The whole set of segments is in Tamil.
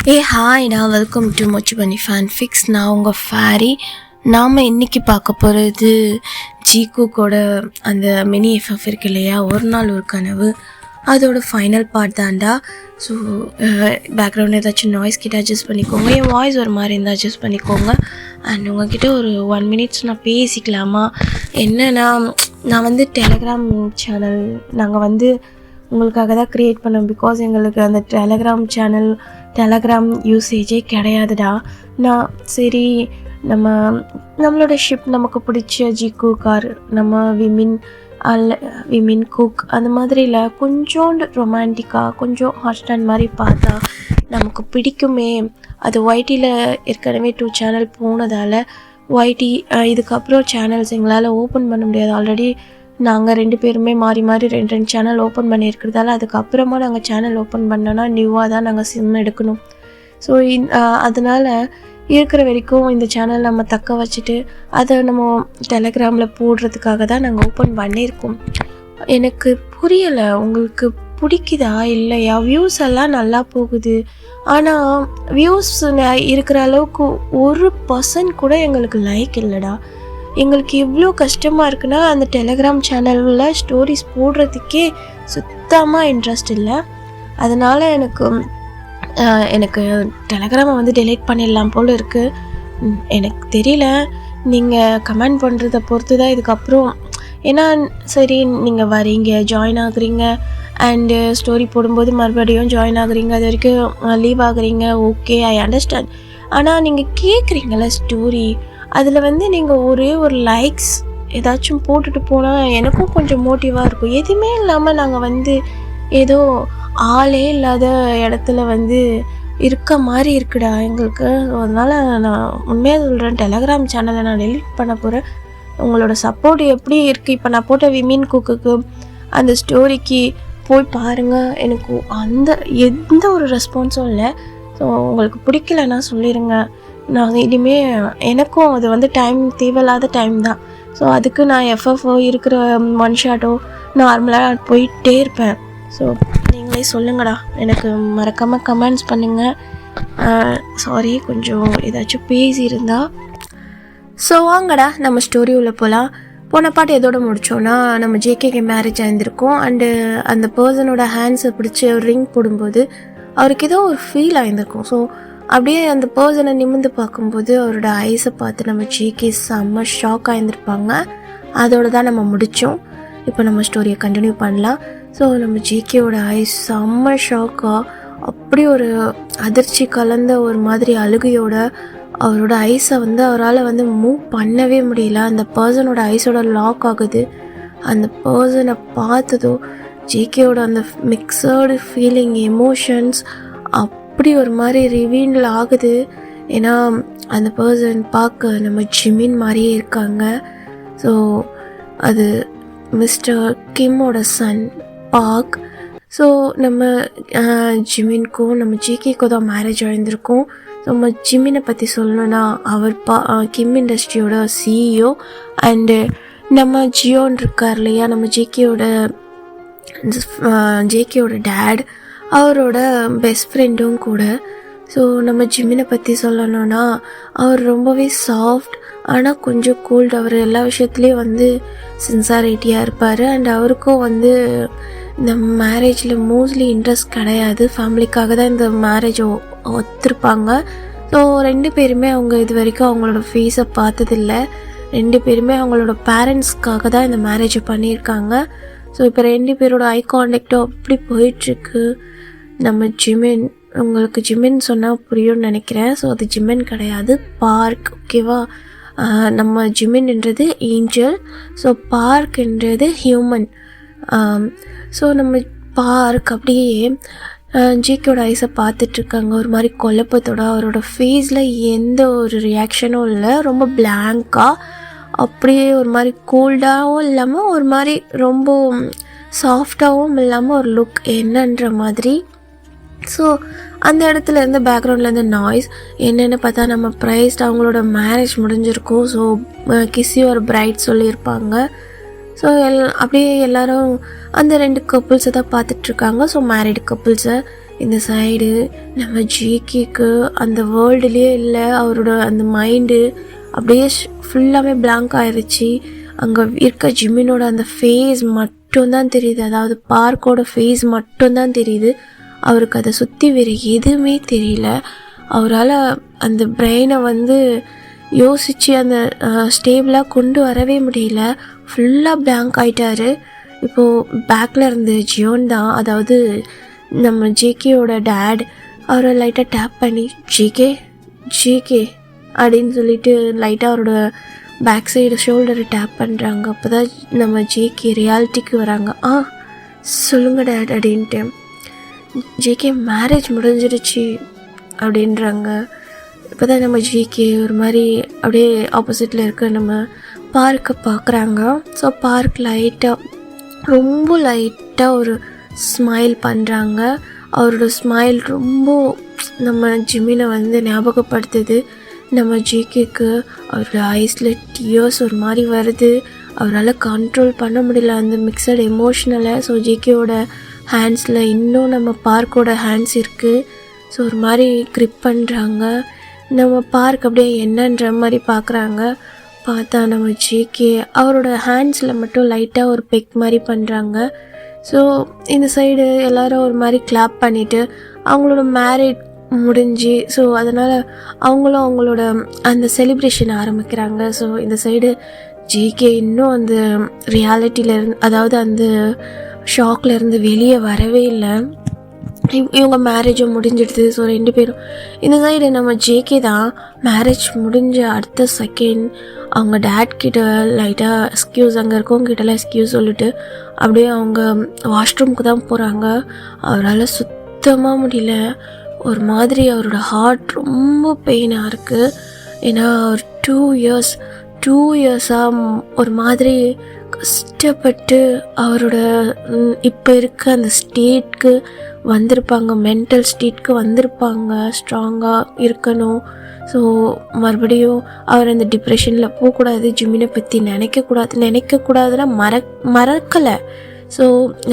ஹாய்டா, வெல்கம் டு மொச்சு பண்ணி ஃபேன்ஃபிக்ஸ். நான் உங்கள் ஃபேரி. நாம் இன்றைக்கி பார்க்க போகிறது ஜீக்குக்கோட அந்த மினி எஃப்எஃப் இருக்கு இல்லையா, ஒரு நாள் ஒரு கனவு, அதோட ஃபைனல் பார்ட் தான்டா. ஸோ பேக்ரவுண்ட் ஏதாச்சும் நாய்ஸ் கிட்ட அட்ஜஸ்ட் பண்ணிக்கோங்க, என் வாய்ஸ் ஒரு மாதிரி இருந்தால் அட்ஜஸ்ட் பண்ணிக்கோங்க. அண்ட் உங்கள்கிட்ட ஒரு 1 minutes நான் பேசிக்கலாமா? என்னன்னா, நான் வந்து டெலகிராம் சேனல் நாங்கள் உங்களுக்காக தான் க்ரியேட் பண்ணோம். பிகாஸ் எங்களுக்கு அந்த டெலகிராம் யூசேஜே கிடையாதுடா. நான் சரி நம்மளோட ஷிப் நமக்கு பிடிச்ச ஜிக்கு கார், நம்ம விமின் குக் அந்த மாதிரில கொஞ்சோண்டு ரொமான்டிக்காக கொஞ்சம் ஹாட்ஸ்டாண்ட் மாதிரி பார்த்தா நமக்கு பிடிக்குமே. அது ஒய்டியில் ஏற்கனவே 2 சேனல் போனதால் ஒய்டி இதுக்கப்புறம் சேனல்ஸ் எங்களால் ஓப்பன் பண்ண முடியாது. ஆல்ரெடி நாங்கள் 2 பேருமே மாறி 2 சேனல் ஓப்பன் பண்ணியிருக்கிறதால அதுக்கப்புறமா நாங்கள் சேனல் ஓப்பன் பண்ணோன்னா நியூவாக தான் நாங்கள் சிம் எடுக்கணும். ஸோ அதனால் இருக்கிற வரைக்கும் இந்த சேனல் நம்ம தக்க வச்சுட்டு அதை நம்ம டெலகிராமில் போடுறதுக்காக தான் நாங்கள் ஓப்பன் பண்ணியிருக்கோம். எனக்கு புரியலை, உங்களுக்கு பிடிக்குதா இல்லையா? வியூஸ் எல்லாம் நல்லா போகுது, ஆனால் வியூஸ் இருக்கிற அளவுக்கு 1% கூட எங்களுக்கு லைக் இல்லைடா. எங்களுக்கு எவ்வளோ கஷ்டமாக இருக்குன்னா, அந்த டெலகிராம் சேனலில் ஸ்டோரிஸ் போடுறதுக்கே சுத்தமாக இன்ட்ரெஸ்ட் இல்லை. அதனால் எனக்கு டெலகிராமை டெலீட் பண்ணிடலாம் போல் இருக்குது. எனக்கு தெரியல, நீங்கள் கமெண்ட் பண்ணுறத பொறுத்து தான் இதுக்கப்புறம். ஏன்னா சரி, நீங்கள் வரீங்க, ஜாயின் ஆகுறீங்க, அண்டு ஸ்டோரி போடும்போது மறுபடியும் ஜாயின் ஆகுறீங்க, அது வரைக்கும் லீவ் ஆகுறீங்க, ஓகே, ஐ அண்டர்ஸ்டாண்ட். ஆனால் நீங்கள் கேட்குறீங்கள ஸ்டோரி, அதில் நீங்கள் ஒரே ஒரு லைக்ஸ் ஏதாச்சும் போட்டுட்டு போனால் எனக்கும் கொஞ்சம் மோட்டிவாக இருக்கும். எதுவுமே இல்லாமல் நாங்கள் ஏதோ ஆளே இல்லாத இடத்துல இருக்க மாதிரி இருக்குடா எங்களுக்கு. அதனால் நான் உண்மையாக சொல்கிறேன், டெலகிராம் சேனலை நான் டெலீட் பண்ண போகிறேன். உங்களோட சப்போர்ட் எப்படி இருக்குது? இப்போ நான் போட்ட விமின் குக்குக்கு அந்த ஸ்டோரிக்கு போய் பாருங்கள். எனக்கு எந்த ஒரு ரெஸ்பான்ஸும் இல்லை. ஸோ உங்களுக்கு பிடிக்கலன்னா சொல்லிடுங்க. நான் இனிமேல் எனக்கும் அது டைம் தேவையில்லாத டைம் தான். ஸோ அதுக்கு நான் எஃப்எஃப்ஓ இருக்கிற 1 ஷாட்டோ நார்மலாக போயிட்டே இருப்பேன். ஸோ நீங்களே சொல்லுங்கடா, எனக்கு மறக்காமல் கமெண்ட்ஸ் பண்ணுங்கள். சாரி, கொஞ்சம் ஏதாச்சும் பேசியிருந்தா. ஸோ வாங்கடா, நம்ம ஸ்டோரி உள்ள போகலாம். போன பாட்டு எதோட முடித்தோன்னா, நம்ம ஜேகேக்கு மேரேஜ் ஆகியிருந்திருக்கோம். அண்டு அந்த பர்சனோட ஹேண்ட்ஸை பிடிச்சி ஒரு ரிங் போடும்போது அவருக்கு ஏதோ ஒரு ஃபீல் ஆகியிருந்திருக்கும். ஸோ அப்படியே அந்த பர்சனை நிமிர்ந்து பார்க்கும்போது அவரோட ஐஸை பார்த்து நம்ம ஜேகே செம்ம ஷாக் ஆகியிருந்திருப்பாங்க. அதோடு தான் நம்ம முடித்தோம். இப்போ நம்ம ஸ்டோரியை கண்டினியூ பண்ணலாம். ஸோ நம்ம ஜேகேவோட ஐஸ் செம்ம ஷாக்காக, அப்படி ஒரு அதிர்ச்சி கலந்த ஒரு மாதிரி அழுகையோட அவரோட ஐஸை அவரால் மூவ் பண்ணவே முடியல. அந்த பர்சனோட ஐஸோட லாக் ஆகுது. அந்த பர்சனை பார்த்ததோ ஜேகேவோட அந்த மிக்சடு ஃபீலிங், எமோஷன்ஸ் அப்படி ஒரு மாதிரி ரிவீல் ஆகுது. ஏன்னா அந்த பர்சன் பார்க்க நம்ம ஜிமின் மாதிரியே இருக்காங்க. ஸோ அது மிஸ்டர் கிம்மோட சன் பார்க். ஸோ நம்ம ஜிமின்க்கும் நம்ம ஜேகேக்கும் தான் மேரேஜ் ஆகியிருந்திருக்கோம். நம்ம ஜிமினை பற்றி சொல்லணுன்னா, அவர் கிம் இண்டஸ்ட்ரியோட சிஇஓ. அண்டு நம்ம ஜியோன் இருக்கார் இல்லையா, நம்ம ஜேகேயோட டேட், அவரோட பெஸ்ட் ஃப்ரெண்டும் கூட. ஸோ நம்ம ஜிமினை பற்றி சொல்லணுன்னா, அவர் ரொம்பவே சாஃப்ட் ஆனால் கொஞ்சம் கூல்டு. அவர் எல்லா விஷயத்துலேயும் சின்சாரிட்டியாக இருப்பார். அண்ட் அவருக்கும் இந்த மேரேஜில் மோஸ்ட்லி இன்ட்ரெஸ்ட் கிடையாது. ஃபேமிலிக்காக தான் இந்த மேரேஜ் ஒத்துருப்பாங்க. ஸோ 2 பேருமே அவங்க இது வரைக்கும் அவங்களோட ஃபேஸை பார்த்ததில்லை. 2 பேருமே அவங்களோட பேரண்ட்ஸ்க்காக தான் இந்த மேரேஜை பண்ணியிருக்காங்க. ஸோ இப்போ 2 பேரோட ஐ கான்டாக்டும் அப்படி போயிட்டுருக்கு. நம்ம ஜிமின், உங்களுக்கு ஜிமின் சொன்னால் புரியும்னு நினைக்கிறேன். ஸோ அது ஜிமின் கிடையாது, பார்க், ஓகேவா? நம்ம ஜிமின்ன்றது ஏஞ்சல், ஸோ பார்க்ன்றது ஹியூமன். ஸோ நம்ம பார்க் அப்படியே ஜேகேயோட ஐஸை பார்த்துட்ருக்காங்க ஒரு மாதிரி குழப்பத்தோட. அவரோட ஃபேஸில் எந்த ஒரு ரியாக்ஷனும் இல்லை, ரொம்ப பிளாங்காக, அப்படியே ஒரு மாதிரி கோல்டாகவும் இல்லாமல் ஒரு மாதிரி ரொம்ப சாஃப்டாகவும் இல்லாமல் ஒரு லுக் என்னன்ற மாதிரி. ஸோ அந்த இடத்துல இருந்து பேக்ரவுண்ட்லேருந்து நாய்ஸ் என்னென்னு பார்த்தா, நம்ம ப்ரைஸ்ட் அவங்களோட மேரேஜ் முடிஞ்சிருக்கும். ஸோ கிஸ் யுவர் பிரைட் சொல்லியிருப்பாங்க. ஸோ அப்படியே எல்லோரும் அந்த 2 கப்புள்ஸை தான் பார்த்துட்ருக்காங்க. ஸோ மேரிடு கப்புள்ஸை இந்த சைடு நம்ம ஜிகேக்கு அந்த வேர்ல்டுலேயே இல்லை, அவரோட அந்த மைண்டு அப்படியே ஃபுல்லாகவே பிளாங்க் ஆயிடுச்சு. அங்கே இருக்க ஜிமினோட அந்த ஃபேஸ் மட்டும்தான் தெரியுது, அதாவது பார்க்கோட ஃபேஸ் மட்டும்தான் தெரியுது. அவருக்கு அதை சுற்றி வேறு எதுவுமே தெரியல. அவரால் அந்த பிரெயினை வந்து யோசித்து அந்த ஸ்டேபிளாக கொண்டு வரவே முடியல. ஃபுல்லாக பிளாங்க் ஆகிட்டாரு. இப்போது பேக்கில் இருந்து ஜியோன் தான், அதாவது நம்ம ஜேகேயோட டேட், அவரை லைட்டாக டேப் பண்ணி ஜேகே ஜேகே அப்படின்னு சொல்லிட்டு லைட்டாக அவரோட பேக் சைடு ஷோல்டரை டேப் பண்ணுறாங்க. அப்போ தான் நம்ம ஜேகே ரியாலிட்டிக்கு வராங்க. சொல்லுங்கள் டேட் அப்படின்ட்டு. ஜேகே மேரேஜ் முடிஞ்சிருச்சு அப்படின்றாங்க. இப்போ தான் நம்ம ஜிகே ஒரு மாதிரி அப்படியே ஆப்போசிட்டில் இருக்க நம்ம பார்க்கை பார்க்குறாங்க. ஸோ பார்க் ரொம்ப லைட்டாக ஒரு ஸ்மைல் பண்ணுறாங்க. அவரோட ஸ்மைல் ரொம்ப நம்ம ஜிமினை வந்து ஞாபகப்படுத்துது. நம்ம ஜிகேக்கு அவரோட ஐஸில் டியர்ஸ் ஒரு மாதிரி வருது. அவரால் கண்ட்ரோல் பண்ண முடியல அந்த மிக்சட் எமோஷ்னலை. ஸோ ஜிகேயோட ஹேண்ட்ஸில் இன்னும் நம்ம பார்க்கோட ஹேண்ட்ஸ் இருக்குது. ஸோ ஒரு மாதிரி க்ரிப் பண்ணுறாங்க. நம்ம பார்க் அப்படியே என்னன்ற மாதிரி பார்க்குறாங்க. பார்த்தா நம்ம ஜேகே அவரோட ஹேண்ட்ஸில் மட்டும் லைட்டாக ஒரு பெக் மாதிரி பண்ணுறாங்க. ஸோ இந்த சைடு எல்லோரும் ஒரு மாதிரி கிளாப் பண்ணிவிட்டு அவங்களோட மேரேஜ் முடிஞ்சு, ஸோ அதனால் அவங்களும் அவங்களோட அந்த செலிப்ரேஷன் ஆரம்பிக்கிறாங்க. ஸோ இந்த சைடு ஜேகே இன்னும் அந்த ரியாலிட்டியிலேருந்து, அதாவது அந்த ஷாக்லேருந்து வெளியே வரவே இல்லை. இவங்க மேரேஜும் முடிஞ்சிடுது. ஸோ 2 பேரும் இந்த சைடு நம்ம ஜேகே தான் மேரேஜ் முடிஞ்ச அடுத்த செகண்ட் அவங்க டேட் கிட்ட லைட்டாக எக்ஸ்கியூஸ், அங்கே இருக்கவங்க கிட்டலாம் எக்ஸ்கியூஸ் சொல்லிட்டு அப்படியே அவங்க வாஷ்ரூமுக்கு தான் போகிறாங்க. அவரால் சுத்தமாக முடியல. ஒரு மாதிரி அவரோட ஹார்ட் ரொம்ப பெயினாக இருக்குது. ஏன்னா ஒரு 2 இயர்ஸாக ஒரு மாதிரி கஷ்டப்பட்டு அவரோட இப்போ இருக்க அந்த ஸ்டேட்க்கு வந்திருப்பாங்க, மென்டல் ஸ்டேட்க்கு வந்திருப்பாங்க, ஸ்ட்ராங்காக இருக்கணும். ஸோ மறுபடியும் அவர் அந்த டிப்ரெஷனில் போகக்கூடாது, ஜிமினை பற்றி நினைக்கக்கூடாதுன்னா மறக்கலை. ஸோ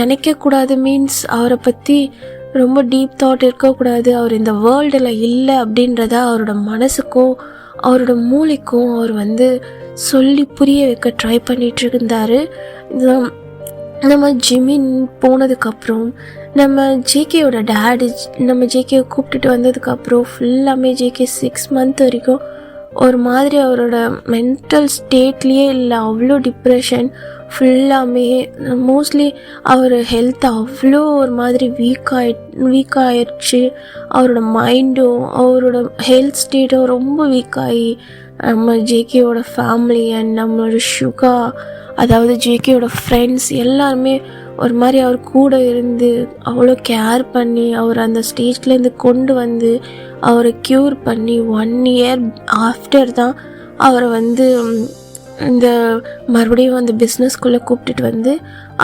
நினைக்கக்கூடாது மீன்ஸ் அவரை பற்றி ரொம்ப டீப் தாட் இருக்கக்கூடாது, அவர் இந்த வேர்ல்டில் இல்லை அப்படின்றத அவரோட மனசுக்கும் அவரோட மூளைக்கும் அவர் வந்து சொல்லி புரிய வைக்க ட்ரை பண்ணிகிட்டு இருந்தார். நம்ம ஜிமின் போனதுக்கப்புறம் நம்ம ஜேகேயோட டேடி நம்ம ஜேகேவை கூப்பிட்டுட்டு வந்ததுக்கப்புறம் ஃபுல்லாமே ஜேகே 6 மந்த் வரைக்கும் ஒரு மாதிரி அவரோட மென்டல் ஸ்டேட்லேயே இல்லை, அவ்வளோ டிப்ரெஷன் ஃபுல்லாமே. மோஸ்ட்லி அவர் ஹெல்த் அவ்வளோ ஒரு மாதிரி வீக் ஆயிடுச்சு. அவரோட மைண்டும் அவரோட ஹெல்த் ஸ்டேட்டும் ரொம்ப வீக்காகி நம்ம ஜேகேயோட ஃபேமிலி அண்ட் நம்மளோட சுகா, அதாவது ஜேகேயோட ஃப்ரெண்ட்ஸ் எல்லாருமே ஒரு மாதிரி அவர் கூட இருந்து அவ்வளோ கேர் பண்ணி அவர் அந்த ஸ்டேஜ்லேருந்து கொண்டு வந்து அவரை க்யூர் பண்ணி 1 இயர் ஆஃப்டர் தான் அவரை வந்து இந்த மறுபடியும் அந்த பிஸ்னஸ்குள்ளே கூப்பிட்டுட்டு வந்து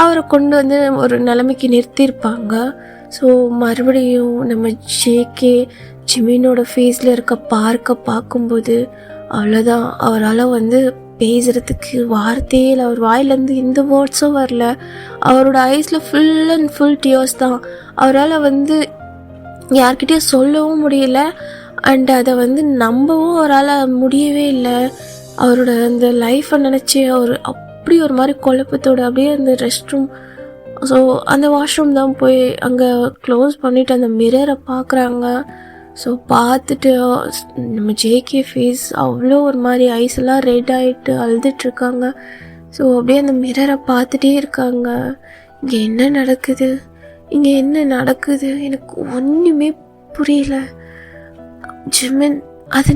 அவரை கொண்டு வந்து ஒரு நிலைமைக்கு நிறுத்தியிருப்பாங்க. ஸோ மறுபடியும் நம்ம ஜேகே ஜிமினோட ஃபேஸில் இருக்க பார்க்க பார்க்கும்போது அவ்வளோதான், அவரால் வந்து பேசுகிறதுக்கு வார்த்தையே இல்லை. அவர் வாயிலேருந்து எந்த வேர்ட்ஸும் வரல. அவரோட ஐஸில் ஃபுல் அண்ட் ஃபுல் டியர்ஸ் தான். அவரால் வந்து யார்கிட்டயும் சொல்லவும் முடியல அண்ட் அதை வந்து நம்பவும் அவரால் முடியவே இல்லை. அவரோட அந்த லைஃப்பை நினச்சி அவர் அப்படி ஒரு மாதிரி குழப்பத்தோடு அப்படியே அந்த ரெஸ்ட் ரூம், ஸோ அந்த வாஷ்ரூம் தான் போய் அங்கே க்ளோஸ் பண்ணிவிட்டு அந்த மிரரை பார்க்குறாங்க. ஸோ பார்த்துட்டு நம்ம ஜேகே ஃபேஸ் அவ்வளோ ஒரு மாதிரி ஐஸெல்லாம் ரெட் ஆகிட்டு அழுதுட்ருக்காங்க. ஸோ அப்படியே அந்த மிரரை பார்த்துட்டே இருக்காங்க. இங்கே என்ன நடக்குது எனக்கு ஒன்றுமே புரியல. ஜிமின், அது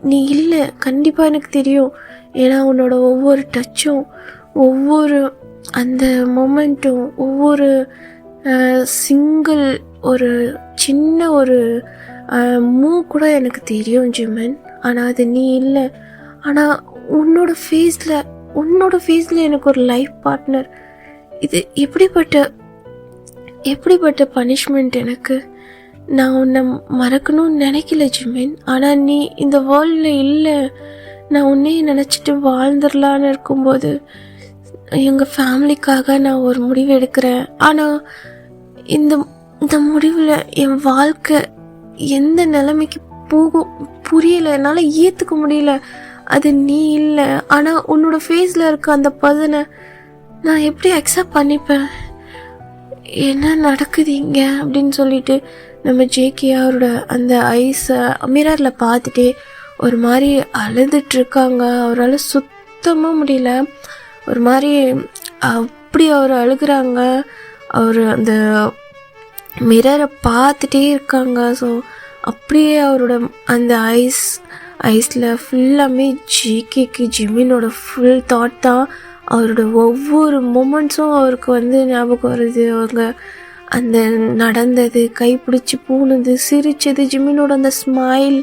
நீ இல்லை, கண்டிப்பாக எனக்கு தெரியும். ஏன்னா உன்னோட ஒவ்வொரு டச்சும், ஒவ்வொரு அந்த மொமெண்ட்டும், ஒவ்வொரு சிங்கிள் ஒரு சின்ன ஒரு மூவ் கூட எனக்கு தெரியும் ஜிமின். ஆனால் அது நீ இல்லை. ஆனால் உன்னோட ஃபேஸில் எனக்கு ஒரு லைஃப் பார்ட்னர். இது எப்படிப்பட்ட பனிஷ்மெண்ட் எனக்கு. நான் உன்னை மறக்கணும்னு நினைக்கல ஜிமின். ஆனால் நீ இந்த வேர்ல்டில் இல்லை. நான் உன்னையே நினச்சிட்டு வாழ்ந்துடலான்னு இருக்கும்போது எங்கள் ஃபேமிலிக்காக நான் ஒரு முடிவு எடுக்கிறேன். ஆனால் இந்த முடிவில் என் வாழ்க்கை எந்த நிலைமைக்கு போகும் புரியலை, என்னால் ஏற்றுக்க முடியல. அது நீ இல்லை, ஆனால் உன்னோட ஃபேஸில் இருக்க அந்த பர்சனை நான் எப்படி அக்செப்ட் பண்ணிப்பேன்? என்ன நடக்குது இங்கே அப்படின்னு சொல்லிட்டு நம்ம ஜேகே அவரோட அந்த ஐஸை மிரரில் பார்த்துட்டே ஒரு மாதிரி அழுதுட்ருக்காங்க. அவரால் சுத்தமாக முடியல, ஒரு மாதிரி அப்படி அவர் அழுகிறாங்க. அவர் அந்த மிரரை பார்த்துட்டே இருக்காங்க. ஸோ அப்படியே அவரோட அந்த ஐஸில் ஃபுல்லாமே ஜேகேக்கு ஜிமினோட ஃபுல் தாட் தான். அவரோட ஒவ்வொரு மூமெண்ட்ஸும் அவருக்கு வந்து ஞாபகம் வருது. அவங்க அந்த நடந்தது, கைப்பிடிச்சி பூணுது, சிரிச்சது, ஜிமினோட அந்த ஸ்மைல்,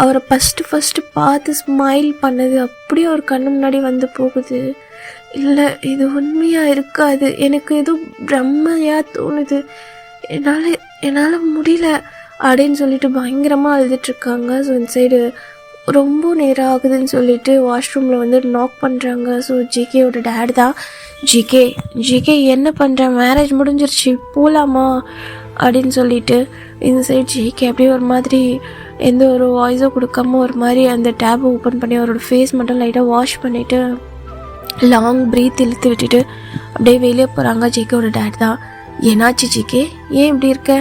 அவரை ஃபஸ்ட்டு பார்த்து ஸ்மைல் பண்ணது அப்படியே அவர் கண்ணு முன்னாடி வந்து போகுது. இல்லை, இது உண்மையாக இருக்காது, எனக்கு எதுவும் பிரம்மையாக தோணுது, என்னால் முடியல அப்படின்னு சொல்லிட்டு பயங்கரமாக அழுதுட்ருக்காங்க. ஸோ இந்த சைடு ரொம்ப நேரம் ஆகுதுன்னு சொல்லிட்டு வாஷ்ரூமில் வந்து நாக் பண்ணுறாங்க. ஸோ ஜிகேயோட டேட் தான். ஜிகே என்ன பண்ணுறேன், மேரேஜ் முடிஞ்சிருச்சு போகலாமா அப்படின்னு சொல்லிட்டு இந்த சைடு ஜிகே அப்படியே ஒரு மாதிரி எந்த ஒரு வாய்ஸும் கொடுக்காம ஒரு மாதிரி அந்த டேப்பை ஓப்பன் பண்ணி அவரோட ஃபேஸ் மட்டும் லைட்டாக வாஷ் பண்ணிவிட்டு லாங் ப்ரீத் இழுத்து விட்டுட்டு அப்படியே வெளியே போகிறாங்க. ஜிகேயோட டேட் தான். என்னாச்சு ஜிகே, ஏன் இப்படி இருக்க,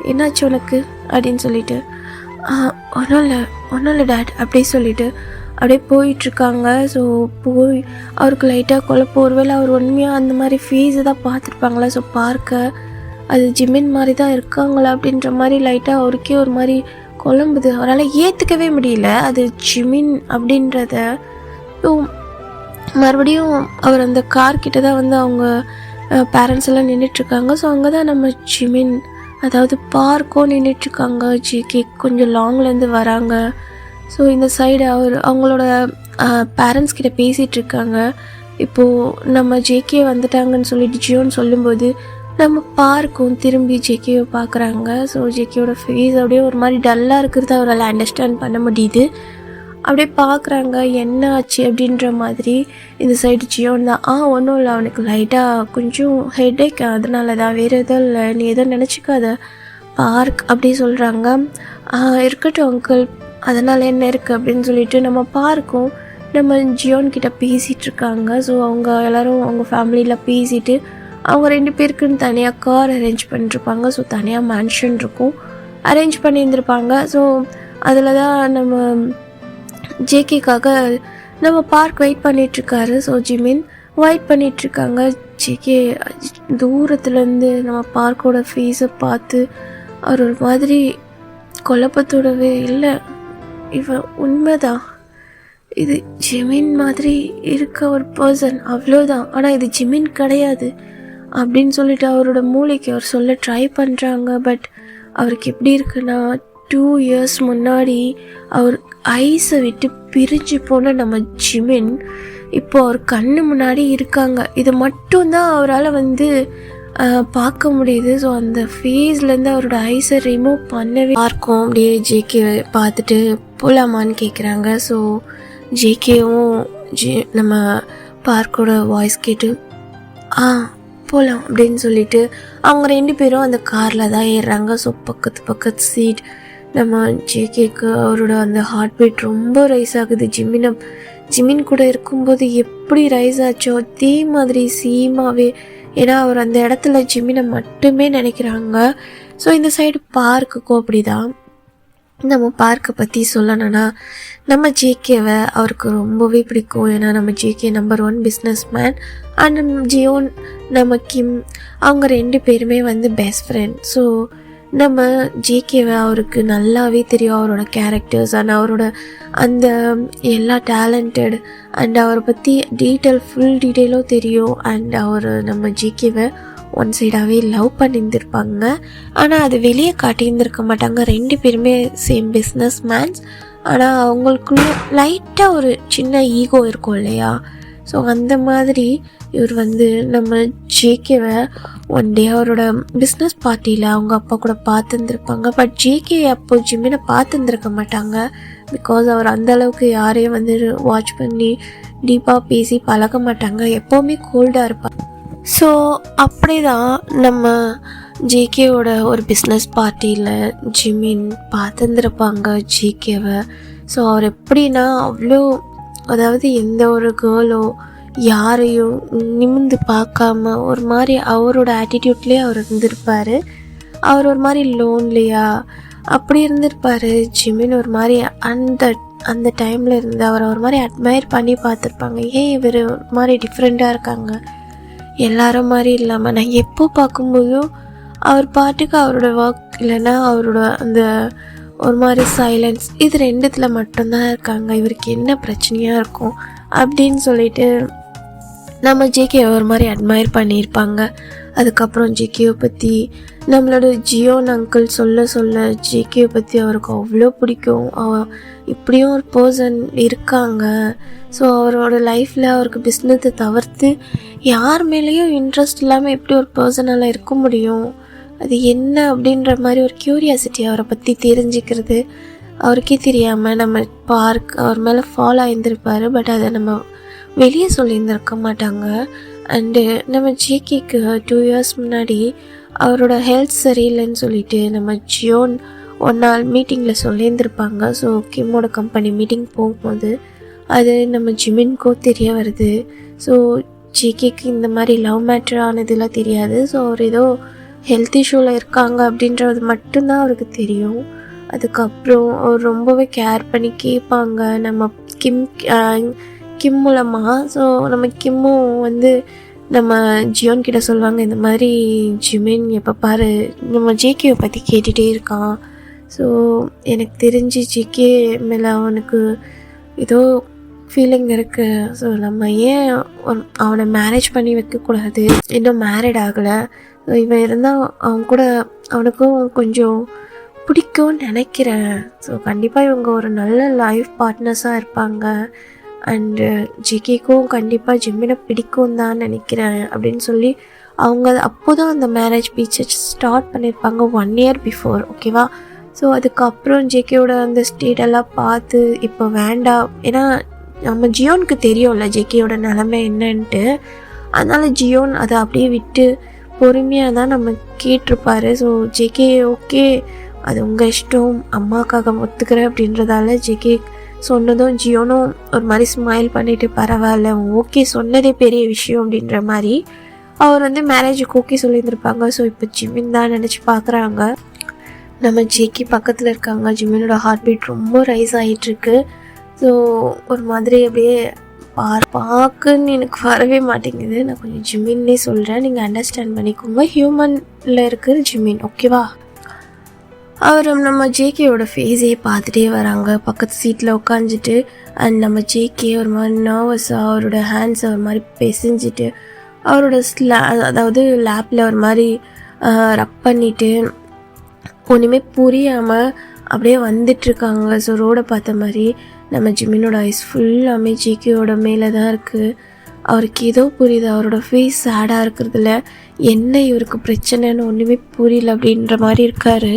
என்னாச்சு உனக்கு அப்படின்னு சொல்லிட்டு ஒன்றும் இல்லை டேட் அப்படியே சொல்லிட்டு அப்படியே போயிட்டுருக்காங்க. ஸோ போய் அவருக்கு லைட்டாக குழப்பம், ஒருவேளை அவர் உண்மையாக அந்த மாதிரி ஃபேஸை தான் பார்த்துருப்பாங்களா, ஸோ பார்க்க அது ஜிமின் மாதிரி தான் இருக்காங்களா அப்படின்ற மாதிரி லைட்டாக அவருக்கே ஒரு மாதிரி குழம்புது. அவரால் ஏற்றுக்கவே முடியல அது ஜிமின் அப்படின்றத. ஸோ மறுபடியும் அவர் அந்த கார்கிட்ட தான் வந்து அவங்க பேரண்ட்ஸ் எல்லாம் நின்றுட்டுருக்காங்க. ஸோ அங்கே தான் நம்ம ஜிமின், அதாவது பார்க்கும் நின்றுட்டுருக்காங்க. ஜிகே கொஞ்சம் லாங்லேருந்து வராங்க. ஸோ இந்த சைடு அவங்களோட பேரண்ட்ஸ் கிட்ட பேசிகிட்ருக்காங்க. இப்போது நம்ம ஜேகே வந்துட்டாங்கன்னு சொல்லிட்டு ஜியோன்னு சொல்லும்போது நம்ம பார்க்கும் திரும்பி ஜேகேவை பார்க்குறாங்க. ஸோ ஜேகேயோட ஃபேஸ் அப்படியே ஒரு மாதிரி டல்லாக இருக்கிறத அவரால் அண்டர்ஸ்டாண்ட் பண்ண முடியுது. அப்படியே பார்க்குறாங்க என்ன ஆச்சு அப்படின்ற மாதிரி. இந்த சைடு ஜியோன் தான், ஒன்றும் இல்லை, அவனுக்கு லைட்டாக கொஞ்சம் ஹெட்டேக், அதனால தான், வேறு எதுவும் இல்லை, நீ எதுவும் நினச்சிக்காத பார்க் அப்படி சொல்கிறாங்க. இருக்கட்டும் அங்கிள், அதனால் என்ன இருக்குது அப்படின்னு சொல்லிட்டு நம்ம பார்க்கும் நம்ம ஜியோன்கிட்ட பேசிகிட்ருக்காங்க. ஸோ அவங்க எல்லோரும் அவங்க ஃபேமிலியில் பேசிவிட்டு அவங்க 2 பேருக்குன்னு தனியாக கார் அரேஞ்ச் பண்ணிருப்பாங்க. ஸோ தனியாக மேன்ஷன் இருக்கும், அரேஞ்ச் பண்ணியிருந்திருப்பாங்க. ஸோ அதில் தான் நம்ம ஜேகேக்காக நம்ம பார்க் வெயிட் பண்ணிகிட்ருக்காரு. ஸோ ஜிமின் வெயிட் பண்ணிகிட்ருக்காங்க. ஜேகே தூரத்துலேருந்து நம்ம பார்க்கோட ஃபேஸை பார்த்து அவர் ஒரு மாதிரி குழப்பத்தோடவே, இல்லை இவன் உண்மைதான், இது ஜிமின் மாதிரி இருக்க ஒரு பர்சன் அவ்வளோதான், ஆனால் இது ஜிமின் கிடையாது அப்படின்னு சொல்லிட்டு அவரோட மூளைக்கு அவர் சொல்ல ட்ரை பண்ணுறாங்க. பட் அவருக்கு எப்படி இருக்குன்னா 2 years முன்னாடி அவர் ஐஸை விட்டு பிரிஞ்சு போன நம்ம ஜிமின் இப்போ அவர் கண்ணு முன்னாடி இருக்காங்க. இது மட்டும்தான் அவரால் வந்து பார்க்க முடியுது. ஸோ அந்த ஃபேஸ்லேருந்து அவரோட ஐஸை ரிமூவ் பண்ணவே பார்க்கும். அப்படியே ஜேகே பார்த்துட்டு போகலாமான்னு கேட்குறாங்க. ஸோ ஜேகேவும் நம்ம பார்க்கோட வாய்ஸ் கேட்டு போகலாம் அப்படின்னு சொல்லிட்டு அவங்க 2 பேரும் அந்த காரில் தான் ஏறுறாங்க. ஸோ பக்கத்து சீட் நம்ம ஜேகேக்கு அவரோட அந்த ஹார்ட் பீட் ரொம்ப ரைஸ் ஆகுது. ஜிமின் கூட இருக்கும்போது எப்படி ரைஸ் ஆச்சோ அதே மாதிரி சீமாவே, ஏன்னா அவர் அந்த இடத்துல ஜிமினை மட்டுமே நினைக்கிறாங்க. ஸோ இந்த சைடு பார்க்குக்கும் அப்படி தான். நம்ம பார்க்கை பற்றி சொல்லணும்னா நம்ம ஜேகேவை அவருக்கு ரொம்பவே பிடிக்கும். ஏன்னா நம்ம JK number 1 business man and Zion நம்ம கிம், அவங்க 2 பேருமே வந்து பெஸ்ட் ஃப்ரெண்ட். ஸோ நம்ம ஜேகேவை அவருக்கு நல்லாவே தெரியும், அவரோட கேரக்டர்ஸ் அண்ட் அவரோட அந்த எல்லா டேலண்டட் அண்ட் அவரை பற்றி ஃபுல் டீட்டெயிலும் தெரியும். அண்ட் அவர் நம்ம ஜேகேவை ஒன் சைடாகவே லவ் பண்ணியிருந்திருப்பாங்க, ஆனால் அது வெளியே காட்டியிருந்திருக்க மாட்டாங்க. 2 பேருமே சேம் பிஸ்னஸ் மேன்ஸ், ஆனால் அவங்களுக்குள்ள லைட்டாக ஒரு சின்ன ஈகோ இருக்கும் இல்லையா. ஸோ அந்த மாதிரி இவர் வந்து நம்ம ஜேகேவை ஒன் டே அவரோட பிஸ்னஸ் பார்ட்டியில் அவங்க அப்பா கூட பார்த்துருந்துருப்பாங்க. பட் ஜேகே அப்போ ஜிமினை பார்த்துருந்துருக்க மாட்டாங்க. பிகாஸ் அவர் அந்தளவுக்கு யாரையும் வந்து வாட்ச் பண்ணி டீப்பாக பேசி பழக மாட்டாங்க, எப்போவுமே கோல்டாக இருப்பாங்க. ஸோ அப்படி தான் நம்ம ஜேகேவோட ஒரு பிஸ்னஸ் பார்ட்டியில் ஜிமின் பார்த்துருந்துருப்பாங்க ஜேகேவை. ஸோ அவர் எப்படின்னா அவ்வளோ, அதாவது எந்த ஒரு கேர்ளோ யாரையும் நிமிந்து பார்க்காம ஒரு மாதிரி அவரோட ஆட்டிடியூட்லேயே அவர் இருந்திருப்பார். அவர் ஒரு மாதிரி லோன்லியா அப்படி இருந்திருப்பார். ஜிமின் ஒரு மாதிரி அந்த டைமில் இருந்து அவரை ஒரு மாதிரி அட்மையர் பண்ணி பார்த்துருப்பாங்க. ஏன் இவர் ஒரு மாதிரி டிஃப்ரெண்ட்டாக இருக்காங்க, எல்லாரும் மாதிரி இல்லாமல். நான் எப்போ பார்க்கும்போதும் அவர் பாட்டுக்கு அவரோட ஒர்க் இல்லைன்னா அவரோட அந்த ஒரு மாதிரி சைலன்ஸ், இது ரெண்டுத்தில் மட்டும்தான் இருக்காங்க. இவருக்கு என்ன பிரச்சனையாக இருக்கும் அப்படின்னு சொல்லிட்டு நம்ம ஜேகே ஒரு மாதிரி அட்மையர் பண்ணியிருப்பாங்க. அதுக்கப்புறம் ஜேகேவை பற்றி நம்மளோட ஜியோன் அங்கிள் சொல்ல ஜேகேவை பற்றி அவருக்கு அவ்வளோ பிடிக்கும். இப்படியும் ஒரு பர்சன் இருக்காங்க. ஸோ அவரோட லைஃப்பில் அவருக்கு பிஸ்னஸை தவிர்த்து யார் மேலேயும் இன்ட்ரெஸ்ட் இல்லாமல் எப்படி ஒரு பர்சனால் இருக்க முடியும், அது என்ன அப்படின்ற மாதிரி ஒரு க்யூரியாசிட்டி அவரை பற்றி தெரிஞ்சுக்கிறது அவருக்கே தெரியாமல் நம்ம அவர் மேலே ஃபாலோ ஆகியிருந்திருப்பார். பட் அதை நம்ம வெளியே சொல்லியிருந்திருக்க மாட்டாங்க. அண்டு நம்ம ஜேகேக்கு 2 years முன்னாடி அவரோட ஹெல்த் சரியில்லைன்னு சொல்லிட்டு நம்ம ஜியோன் ஒரு நாள் மீட்டிங்கில் சொல்லியிருந்திருப்பாங்க. ஸோ கிம்மோட கம்பெனி மீட்டிங் போகும்போது அது நம்ம ஜிமின்கோ தெரிய வருது. ஸோ ஜேகேக்கு இந்த மாதிரி லவ் மேட்டர் ஆனதுலாம் தெரியாது. ஸோ அவர் ஏதோ ஹெல்த் இஷ்யூவில் இருக்காங்க அப்படின்றது மட்டும்தான் அவருக்கு தெரியும். அதுக்கப்புறம் அவர் ரொம்பவே கேர் பண்ணி கேட்பாங்க நம்ம கிம் மூலமாக. ஸோ நம்ம கிம்மும் நம்ம ஜியோன் கிட்ட சொல்லுவாங்க, இந்த மாதிரி ஜிமின் எப்போ பாரு நம்ம ஜேகேவை பற்றி கேட்டுகிட்டே இருக்கான். ஸோ எனக்கு தெரிஞ்சு ஜேகே மேலே அவனுக்கு ஏதோ ஃபீலிங் இருக்குது. ஸோ நம்ம ஏன் அவனை மேரேஜ் பண்ணி வைக்கக்கூடாது, இன்னும் மேரிட் ஆகலை, இவன் இருந்தால் அவன் கூட அவனுக்கும் கொஞ்சம் பிடிக்கும்னு நினைக்கிறேன். ஸோ கண்டிப்பாக இவங்க ஒரு நல்ல லைஃப் பார்ட்னர்ஸாக இருப்பாங்க. அண்டு ஜேகேக்கும் கண்டிப்பாக ஜிம்மினை பிடிக்கும் தான் நினைக்கிறேன் அப்படின்னு சொல்லி அவங்க அப்போ தான் அந்த மேரேஜ் பீச்சை ஸ்டார்ட் பண்ணியிருப்பாங்க 1 year பிஃபோர். ஓகேவா? ஸோ அதுக்கப்புறம் ஜேகேயோட அந்த ஸ்டேட்டெல்லாம் பார்த்து இப்போ வேண்டாம், ஏன்னா நம்ம ஜியோனுக்கு தெரியும்ல ஜேகேயோட நிலைமை என்னன்ட்டு. அதனால் ஜியோன் அதை அப்படியே விட்டு பொறுமையாக தான் நம்ம கேட்டிருப்பாரு. ஸோ ஜேகே ஓகே அது உங்கள் இஷ்டம், அம்மாக்காக ஒத்துக்கிறேன் அப்படின்றதால ஜேகே சொன்னதும் ஜியோனும் ஒரு மாதிரி ஸ்மைல் பண்ணிவிட்டு பரவாயில்ல ஓகே சொன்னதே பெரிய விஷயம் அப்படின்ற மாதிரி அவர் மேரேஜுக்கு ஓகே சொல்லியிருந்திருப்பாங்க. ஸோ இப்போ ஜிமின் தான் நினச்சி பார்க்குறாங்க. நம்ம ஜேகே பக்கத்தில் இருக்காங்க. ஜிமினோட ஹார்ட் பீட் ரொம்ப ரைஸ் ஆகிட்டுருக்கு. ஸோ ஒரு மாதிரி அப்படியே பார்க்குன்னு எனக்கு வரவே மாட்டேங்குது. நான் கொஞ்சம் ஜிமின்னே சொல்கிறேன், நீங்கள் அண்டர்ஸ்டாண்ட் பண்ணிக்கோங்க. ஹியூமனில் இருக்கிற ஜிமின், ஓகேவா? அவர் நம்ம ஜேகேயோட ஃபேஸே பார்த்துட்டே வராங்க பக்கத்து சீட்டில் உட்காந்துட்டு. அண்ட் நம்ம ஜேகே ஒரு மாதிரி நர்வஸாக அவரோட ஹேண்ட்ஸை ஒரு மாதிரி பிசைஞ்சிட்டு அவரோட அதாவது லேப்பில் ஒரு மாதிரி ரப் பண்ணிவிட்டு ஒன்றுமே புரியாமல் அப்படியே வந்துட்டுருக்காங்க. ஸோ ரோடை பார்த்த மாதிரி நம்ம ஜிமினோட ஐஸ் ஃபுல்லாமே ஜேகேயோட மேலே தான் இருக்குது. அவருக்கு ஏதோ புரியுது, அவரோட ஃபேஸ் சேடாக இருக்கிறதுல என்ன இவருக்கு பிரச்சனைன்னு ஒன்றுமே புரியல அப்படின்ற மாதிரி இருக்கார்.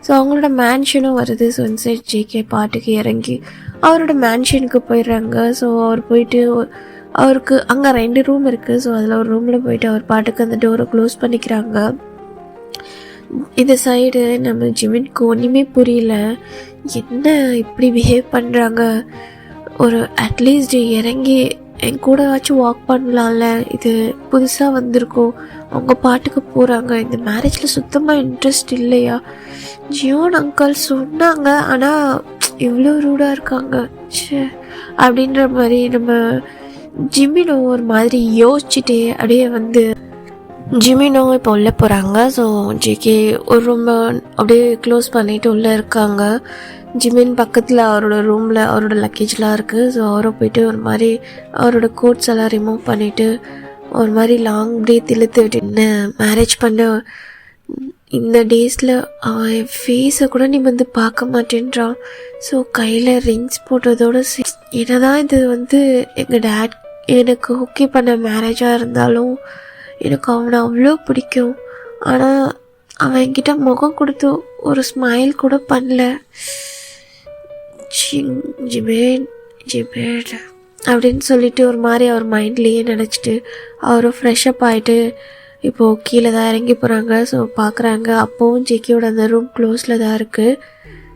ஸோ அவங்களோட மேன்ஷனும் வருது. ஸோ இன்சைட் ஜேகே பாட்டுக்கு இறங்கி அவரோட மேன்ஷனுக்கு போயிடுறாங்க. ஸோ அவர் போயிட்டு அவருக்கு அங்கே 2 ரூம் இருக்குது. ஸோ அதில் ஒரு ரூமில் போயிட்டு அவர் பாட்டுக்கு அந்த டோரை க்ளோஸ் பண்ணிக்கிறாங்க. இந்த சைடு நம்ம ஜிமின்க்கு ஒன்றுமே புரியல, என்ன இப்படி பிஹேவ் பண்ணுறாங்க, ஒரு அட்லீஸ்ட் இறங்கி என் கூட ஆச்சும் வாக் பண்ணலாம்ல, இது புதுசாக வந்திருக்கோம், அவங்க பாட்டுக்கு போகிறாங்க, இந்த மேரேஜில் சுத்தமாக இன்ட்ரெஸ்ட் இல்லையா, ஜியோன் அங்கிள் சொன்னாங்க ஆனால் இவ்வளோ ரூடாக இருக்காங்க சே அப்படின்ற மாதிரி நம்ம ஜிமினோ ஒரு மாதிரி யோசிச்சுட்டே அப்படியே ஜிமினோ இப்போ உள்ளே போகிறாங்க. ஸோ ஜேகே ஒரு ரூம் அப்படியே க்ளோஸ் பண்ணிவிட்டு உள்ளே இருக்காங்க. ஜிமின் பக்கத்தில் அவரோட ரூமில் அவரோட லக்கேஜ்லாம் இருக்குது. ஸோ அவரை போய்ட்டு ஒரு மாதிரி அவரோட கோட்ஸ் எல்லாம் ரிமூவ் பண்ணிவிட்டு ஒரு மாதிரி லாங் பிரீத் இழுத்து விட்டு மேரேஜ் பண்ண இந்த டேஸில் அவன் என் ஃபேஸை கூட நீ பார்க்க மாட்டேன்றான். ஸோ கையில் ரிங்ஸ் போடுறதோட என்னதான் இது எங்கள் டேட் எனக்கு ஓகே பண்ண மேரேஜாக இருந்தாலும் எனக்கு அவனை அவ்வளோ பிடிக்கும், ஆனால் அவன் என்கிட்ட முகம் கொடுத்து ஒரு ஸ்மைல் கூட பண்ணல. ஜிமேன் அப்படின்னு சொல்லிட்டு ஒரு மாதிரி அவர் மைண்ட்லேயே நினச்சிட்டு அவரும் ஃப்ரெஷ்அப் ஆகிட்டு இப்போது கீழே தான் இறங்கி போகிறாங்க. ஸோ பார்க்குறாங்க, அப்போவும் ஜேகேயோட அந்த ரூம் க்ளோஸில் தான் இருக்குது.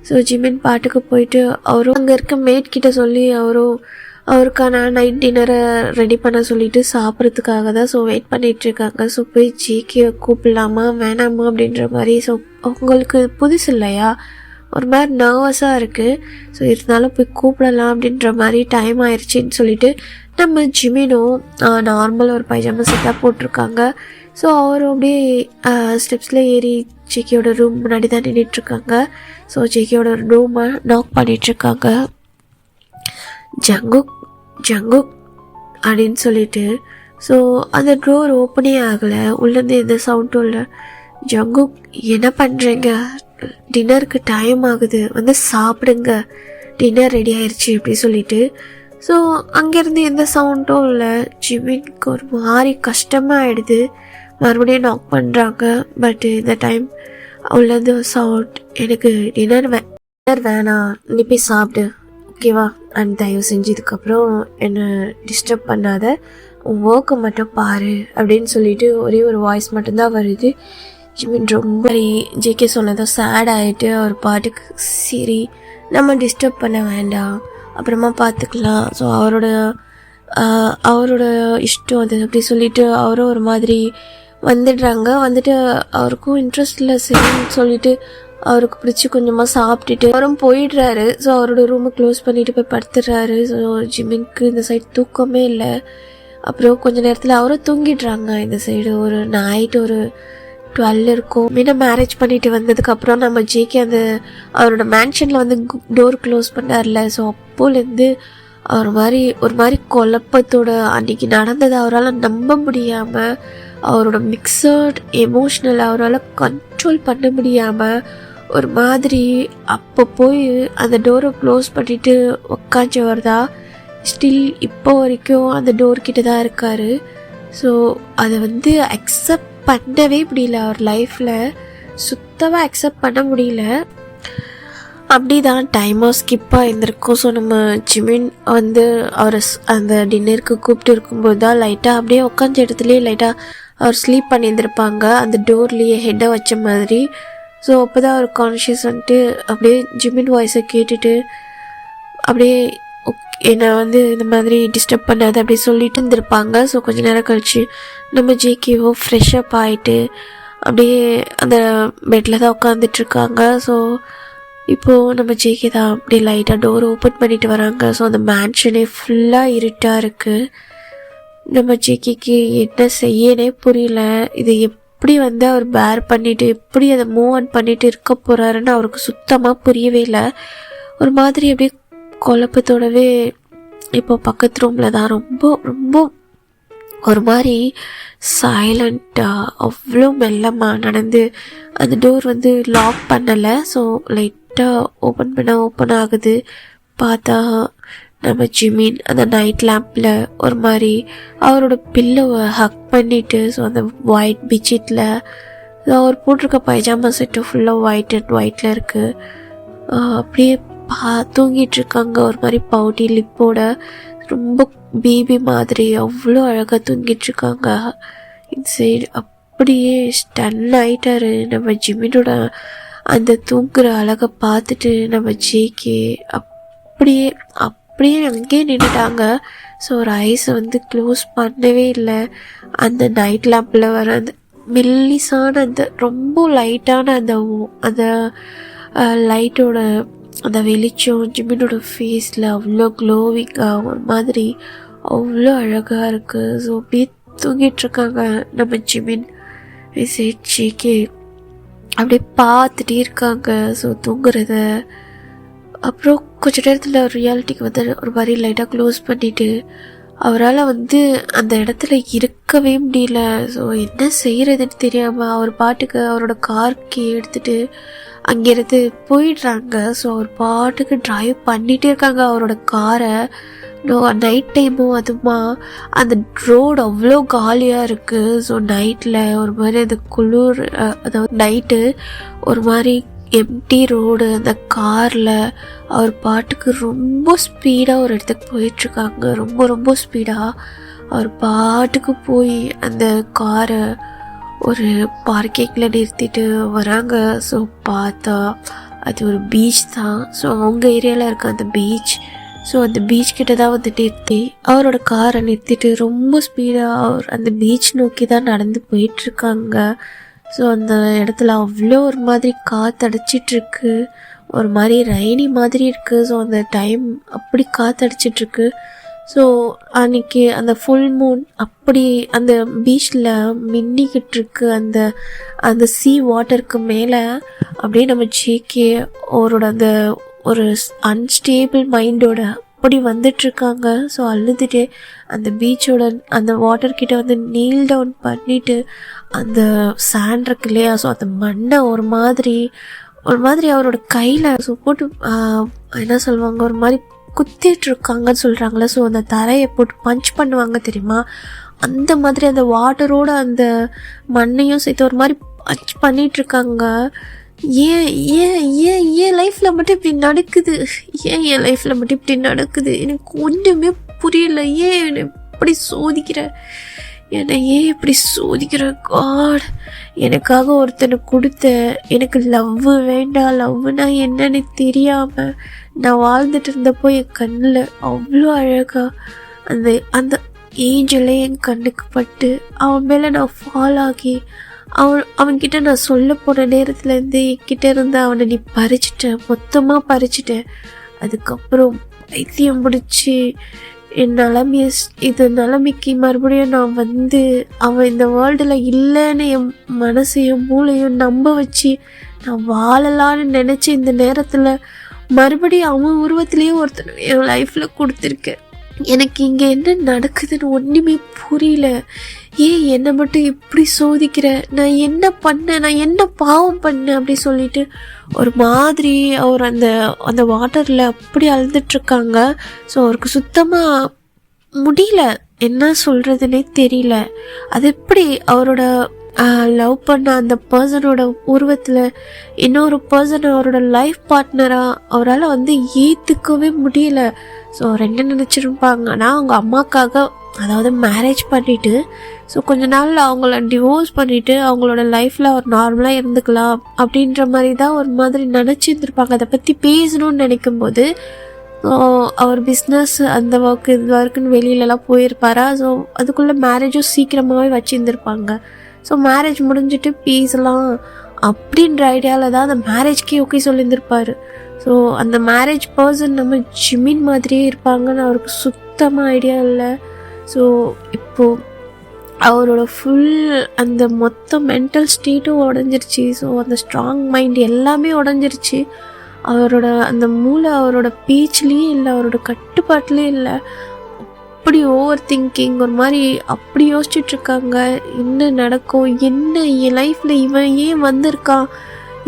ஸோ ஜிமின் பாட்டுக்கு போயிட்டு அவரும் அங்கே இருக்க மேட் கிட்ட சொல்லி அவருக்கான நைட் டின்னரை ரெடி பண்ண சொல்லிட்டு சாப்பிட்றதுக்காக தான் ஸோ வெயிட் பண்ணிகிட்ருக்காங்க. ஸோ போய் ஜேகே கூப்பிடலாமா வேணாமா அப்படின்ற மாதிரி. ஸோ அவங்களுக்கு புதுசு இல்லையா, ஒரு மாதிரி நர்வஸாக இருக்குது. ஸோ இருந்தாலும் போய் கூப்பிடலாம் அப்படின்ற மாதிரி டைம் ஆயிடுச்சின்னு சொல்லிட்டு நம்ம ஜிமினும் நார்மல் ஒரு பைஜாமா செட்டாக போட்டிருக்காங்க. ஸோ அவரும் அப்படியே ஸ்டெப்ஸில் ஏறி ஜேகேயோட ரூம் முன்னாடி தான் நின்றுட்டுருக்காங்க. ஸோ ஜேகேயோட ரூமை நாக் பண்ணிகிட்ருக்காங்க. ஜங்குக் அப்படின்னு சொல்லிட்டு. ஸோ அந்த டோர் ஓப்பனே ஆகலை, உள்ளேருந்து எந்த சவுண்டும் இல்லை. ஜங்குக் என்ன பண்ணுறீங்க, டின்னருக்கு டைம் ஆகுது, வந்து சாப்பிடுங்க, டின்னர் ரெடி ஆயிடுச்சு அப்படி சொல்லிட்டு. ஸோ அங்கேருந்து எந்த சவுண்டும் இல்லை. ஜிமினுக்கு ஒரு மாதிரி கஷ்டமாக ஆகிடுது. மறுபடியும் நாக் பண்ணுறாங்க. பட் இந்த டைம் உள்ளேருந்து சவுண்ட், எனக்கு டின்னர் வேணாம், நீ போய் சாப்பிடு ஓகேவா, அண்ட் தயவு செஞ்சு இதுக்கப்புறம் என்னை டிஸ்டர்ப் பண்ணாத, உன் ஒர்க்கை மட்டும் பாரு அப்படின்னு சொல்லிட்டு ஒரே ஒரு வாய்ஸ் மட்டும்தான் வருது. ஜிமின் ரொம்ப ஜேகே சொன்னதும் சேட் ஆகிட்டு அவர் பாட்டுக்கு சரி நம்ம டிஸ்டர்ப் பண்ண வேண்டாம், அப்புறமா பார்த்துக்கலாம், ஸோ அவரோட இஷ்டம் அது அப்படி சொல்லிட்டு அவரும் ஒரு மாதிரி வந்துடுறாங்க. வந்துட்டு அவருக்கும் இன்ட்ரெஸ்ட் இல்லை சரின்னு சொல்லிட்டு அவருக்கு பிடிச்சி கொஞ்சமாக சாப்பிட்டுட்டு அவரும் போயிடுறாரு. ஸோ அவரோட ரூமை க்ளோஸ் பண்ணிட்டு போய் படுத்துடுறாரு. ஸோ ஜிமினுக்கு இந்த சைடு தூக்கமே இல்லை. அப்புறம் கொஞ்ச நேரத்தில் அவரும் தூங்கிடுறாங்க. இந்த சைடு ஒரு நைட்டு ஒரு 12 இருக்கும். மீனா மேரேஜ் பண்ணிட்டு வந்ததுக்கப்புறம் நம்ம ஜேகே அந்த அவரோட மேன்ஷனில் வந்து டோர் க்ளோஸ் பண்ணார்ல. ஸோ அப்போலேருந்து ஒரு மாதிரி குழப்பத்தோட அன்றைக்கி நடந்ததை அவரால் நம்ப முடியாமல், அவரோட மிக்சட் எமோஷ்னல் அவரால் கண்ட்ரோல் பண்ண முடியாமல் ஒரு மாதிரி அப்போ போய் அந்த டோரை க்ளோஸ் பண்ணிவிட்டு உக்காஞ்சவர் தான் ஸ்டில் இப்போ வரைக்கும் அந்த டோர்கிட்ட தான் இருக்கார். ஸோ அதை வந்து அக்செப்ட் பண்ணவே முடியல, அவர் லைஃப்பில் சுத்தமாக அக்செப்ட் பண்ண முடியல. அப்படி தான் டைமாக ஸ்கிப்பாக இருந்திருக்கும். ஸோ நம்ம ஜிமின் வந்து அவரை அந்த டின்னருக்கு கூப்பிட்டு இருக்கும்போது தான் லைட்டாக அப்படியே உட்காந்த இடத்துலையே லைட்டாக அவர் ஸ்லீப் பண்ணியிருந்திருப்பாங்க, அந்த டோர்லேயே ஹெட்டை வச்ச மாதிரி. ஸோ அப்போ தான் அவர் கான்ஷியஸ் வந்துட்டு அப்படியே ஜிமின் வாய்ஸை கேட்டுட்டு அப்படியே என்னை வந்து இந்த மாதிரி டிஸ்டர்ப் பண்ணாது அப்படி சொல்லிட்டு இருந்திருப்பாங்க. ஸோ கொஞ்சம் நேரம் கழிச்சு நம்ம ஜேகேவோ ஃப்ரெஷ்அப் ஆகிட்டு அப்படியே அந்த பெட்டில் தான் உட்காந்துட்ருக்காங்க. ஸோ இப்போது நம்ம ஜேகே தான் அப்படியே லைட்டாக டோர் ஓப்பன் பண்ணிட்டு வராங்க. ஸோ அந்த மேன்ஷனே ஃபுல்லாக இருட்டாக இருக்குது. நம்ம ஜேகேக்கு என்ன செய்யனே புரியல. இது எப்படி வந்து அவர் பேர் பண்ணிவிட்டு எப்படி அதை மூவ் ஆன் பண்ணிட்டு இருக்க போகிறாருன்னு அவருக்கு சுத்தமாக புரியவே இல்லை. ஒரு மாதிரி அப்படியே குழப்பத்தோடவே இப்போ பக்கத்து ரூமில் தான் ரொம்ப ஒரு மாதிரி சைலண்ட்டாக அவ்வளோ மெல்லமாக நடந்து அந்த டோர் வந்து லாக் பண்ணலை. ஸோ லைட்டாக ஓப்பன் ஆகுது. பார்த்தா நம்ம ஜிமின் அந்த நைட் லேம்பில் ஒரு மாதிரி அவரோட பில்லோவை ஹக் பண்ணிவிட்டு, ஸோ அந்த ஒயிட் பெட்ஷீட்டில் அவர் போட்டிருக்க பைஜாமா செட்டு ஃபுல்லாக ஒயிட்டில் இருக்குது. அப்படியே தூங்கிட்டு இருக்காங்க. ஒரு மாதிரி பவுட்டி லிப்போட ரொம்ப பேபி மாதிரி அவ்வளோ அழகாக தூங்கிட்டு இருக்காங்க. இந்த சைடு அப்படியே ஸ்டன் ஆயிட்டாரு நம்ம ஜிமினோட அந்த தூங்குற அழகை பார்த்துட்டு நம்ம ஜேகே அப்படியே அங்கேயே நின்றுட்டாங்க. ஸோ ஒரு ஐஸை வந்து க்ளோஸ் பண்ணவே இல்லை. அந்த நைட் லேம்பில் வர அந்த மெல்லிசான அந்த ரொம்ப லைட்டான அந்த லைட்டோட அந்த வெளிச்சம் ஜிமினோட ஃபேஸில் அவ்வளோ க்ளோவிங்காக ஒரு மாதிரி அவ்வளோ அழகாக இருக்குது. ஸோ அப்படியே தூங்கிட்டுருக்காங்க நம்ம ஜிமின். ஜேகே அப்படியே பார்த்துட்டே இருக்காங்க ஸோ தூங்குறத. அப்புறம் கொஞ்ச நேரத்தில் ரியாலிட்டிக்கு வந்து ஒரு மாதிரி லைட்டாக க்ளோஸ் பண்ணிவிட்டு அவரால் வந்து அந்த இடத்துல இருக்கவே முடியல. ஸோ என்ன செய்கிறதுன்னு தெரியாமல் அவர் பாட்டுக்கு அவரோட கார்க்கு எடுத்துகிட்டு அங்கேருந்து போயிடுறாங்க. ஸோ அவர் பாட்டுக்கு ட்ரைவ் பண்ணிகிட்டே இருக்காங்க அவரோட காரை. நைட் டைமும் அதுமா அந்த ரோடு அவ்வளோ காலியாக இருக்குது. ஸோ நைட்டில் ஒரு மாதிரி அந்த குளிர், அதாவது நைட்டு ஒரு மாதிரி எம்டி ரோடு, அந்த காரில் அவர் பாட்டுக்கு ரொம்ப ஸ்பீடாக ஒரு இடத்துக்கு போயிட்டுருக்காங்க. ரொம்ப ஸ்பீடாக அவர் பாட்டுக்கு போய் அந்த காரை ஒரு பார்க்கிங்கில் நிறுத்திட்டு வராங்க. ஸோ பார்த்தா அது ஒரு பீச் தான். ஸோ அவங்க ஏரியாவில் இருக்க அந்த பீச். ஸோ அந்த பீச் கிட்ட தான் வந்து நிறுத்தி அவரோட காரை நிறுத்திட்டு ரொம்ப ஸ்பீடாக அவர் அந்த பீச் நோக்கி தான் நடந்து போயிட்டுருக்காங்க. ஸோ அந்த இடத்துல அவ்வளோ ஒரு மாதிரி காற்றடிச்சிட்ருக்கு, ஒரு மாதிரி ரெய்னி மாதிரி இருக்குது. ஸோ அந்த டைம் அப்படி காற்றடிச்சிட்ருக்கு. ஸோ அன்றைக்கி அந்த ஃபுல் மூன் அப்படி அந்த பீச்சில் மின்னிக்கிட்டு இருக்கு. அந்த அந்த சீ வாட்டருக்கு மேலே அப்படியே நம்ம ஜேகே அவரோட அந்த ஒரு அன்ஸ்டேபிள் மைண்டோட அப்படி வந்துட்டுருக்காங்க. ஸோ அழுதுகிட்டே அந்த பீச்சோட அந்த வாட்டர்கிட்ட வந்து நீல் டவுன் பண்ணிவிட்டு அந்த சாண்ட் இருக்கு இல்லையா, ஸோ அந்த மண்ணை ஒரு மாதிரி அவரோட கையில் ஸோ போட்டு என்ன சொல்லுவாங்க, ஒரு மாதிரி குத்திட்டு இருக்காங்கன்னு சொல்கிறாங்களே. ஸோ அந்த தரையை போட்டு பஞ்ச் பண்ணுவாங்க தெரியுமா, அந்த மாதிரி அந்த வாட்டரோட அந்த மண்ணையும் சேர்த்து ஒரு மாதிரி பஞ்ச் பண்ணிகிட்ருக்காங்க. ஏன் ஏன் ஏன் என் லைஃப்பில் மட்டும் இப்படி நடக்குது, என் லைஃப்பில் மட்டும் இப்படி நடக்குது, எனக்கு ஒன்றுமே புரியல. ஏன் என்னை இப்படி சோதிக்கிற, என்னை ஏன் இப்படி சோதிக்கிற காட். எனக்காக ஒருத்தனை கொடுத்த, எனக்கு லவ் வேண்டாம், லவ்னா என்னன்னு தெரியாமல் நான் வாழ்ந்துட்டு இருந்தப்போ என் கண்ணில் அவ்வளோ அழகாக அந்த அந்த ஏஞ்சலே என் கண்ணுக்கு பட்டு அவன் மேலே நான் ஃபால் ஆகி அவன்கிட்ட நான் சொல்ல போன நேரத்துலேருந்து என்கிட்ட இருந்து அவனை நீ பறிச்சிட்ட, மொத்தமாக பறிச்சிட்டேன். அதுக்கப்புறம் பைத்தியம் பிடிச்சி என் நிலைமைக்கு மறுபடியும் நான் வந்து அவன் இந்த வேர்ல்டில் இல்லைன்னு என் மனசையும் மூளையும் நம்ப வச்சு நான் வாழலான்னு நினச்சி இந்த நேரத்தில் மறுபடியும் அவன் உருவத்திலேயே ஒருத்தர் என் லைஃப்பில் கொடுத்துருக்கேன். எனக்கு இங்கே என்ன நடக்குதுன்னு ஒன்றுமே புரியல. ஏன் என்னை மட்டும் இப்படி சோதிக்கிற, நான் என்ன பண்ணேன், நான் என்ன பாவம் பண்ணேன் அப்படி சொல்லிட்டு ஒரு மாதிரி அவர் அந்த அந்த வாட்டரில் அப்படி அழுதுட்ருக்காங்க. ஸோ அவருக்கு சுத்தமாக முடியல, என்ன சொல்கிறதுனே தெரியல. அது எப்படி அவரோட லவ் பண்ண அந்த பர்சனோட உருவத்தில் இன்னொரு பர்சன் அவரோட லைஃப் பார்ட்னராக அவரால் வந்து ஏற்றுக்கவே முடியல. ஸோ அவர் என்ன நினச்சிருப்பாங்கன்னா, அவங்க அம்மாக்காக அதாவது மேரேஜ் பண்ணிவிட்டு ஸோ கொஞ்ச நாளில் அவங்கள டிவோர்ஸ் பண்ணிவிட்டு அவங்களோட லைஃப்பில் அவர் நார்மலாக இருந்துக்கலாம் அப்படின்ற மாதிரி தான் ஒரு மாதிரி நினச்சிருந்துருப்பாங்க. அதை பற்றி பேசணும்னு நினைக்கும்போது அவர் பிஸ்னஸ் அந்த ஒர்க்குன்னு வெளியிலலாம் போயிருப்பாரா. ஸோ அதுக்குள்ளே மேரேஜும் சீக்கிரமாகவே வச்சுருந்துருப்பாங்க. ஸோ மேரேஜ் முடிஞ்சிட்டு பேசலாம் அப்படின்ற ஐடியாவில் தான் அந்த மேரேஜ்க்கே ஓகே சொல்லியிருந்திருப்பார். ஸோ அந்த மேரேஜ் பர்சன் நம்ம ஜிமின் மாதிரியே இருப்பாங்கன்னு அவருக்கு சுத்தமாக ஐடியா இல்லை. ஸோ இப்போது அவரோட ஃபுல் அந்த மொத்த மென்டல் ஸ்டேட்டும் உடஞ்சிருச்சு. ஸோ அந்த ஸ்ட்ராங் மைண்ட் எல்லாமே உடஞ்சிருச்சு. அவரோட அந்த மூளை அவரோட பேச்சிலையும் இல்லை, அவரோட கட்டுப்பாட்டிலையும் இல்லை. அப்படி ஓவர் திங்கிங் ஒரு மாதிரி அப்படி யோசிச்சுட்ருக்காங்க. என்ன நடக்கும், என்ன என் லைஃப்பில் இவன் ஏன் வந்திருக்கான்,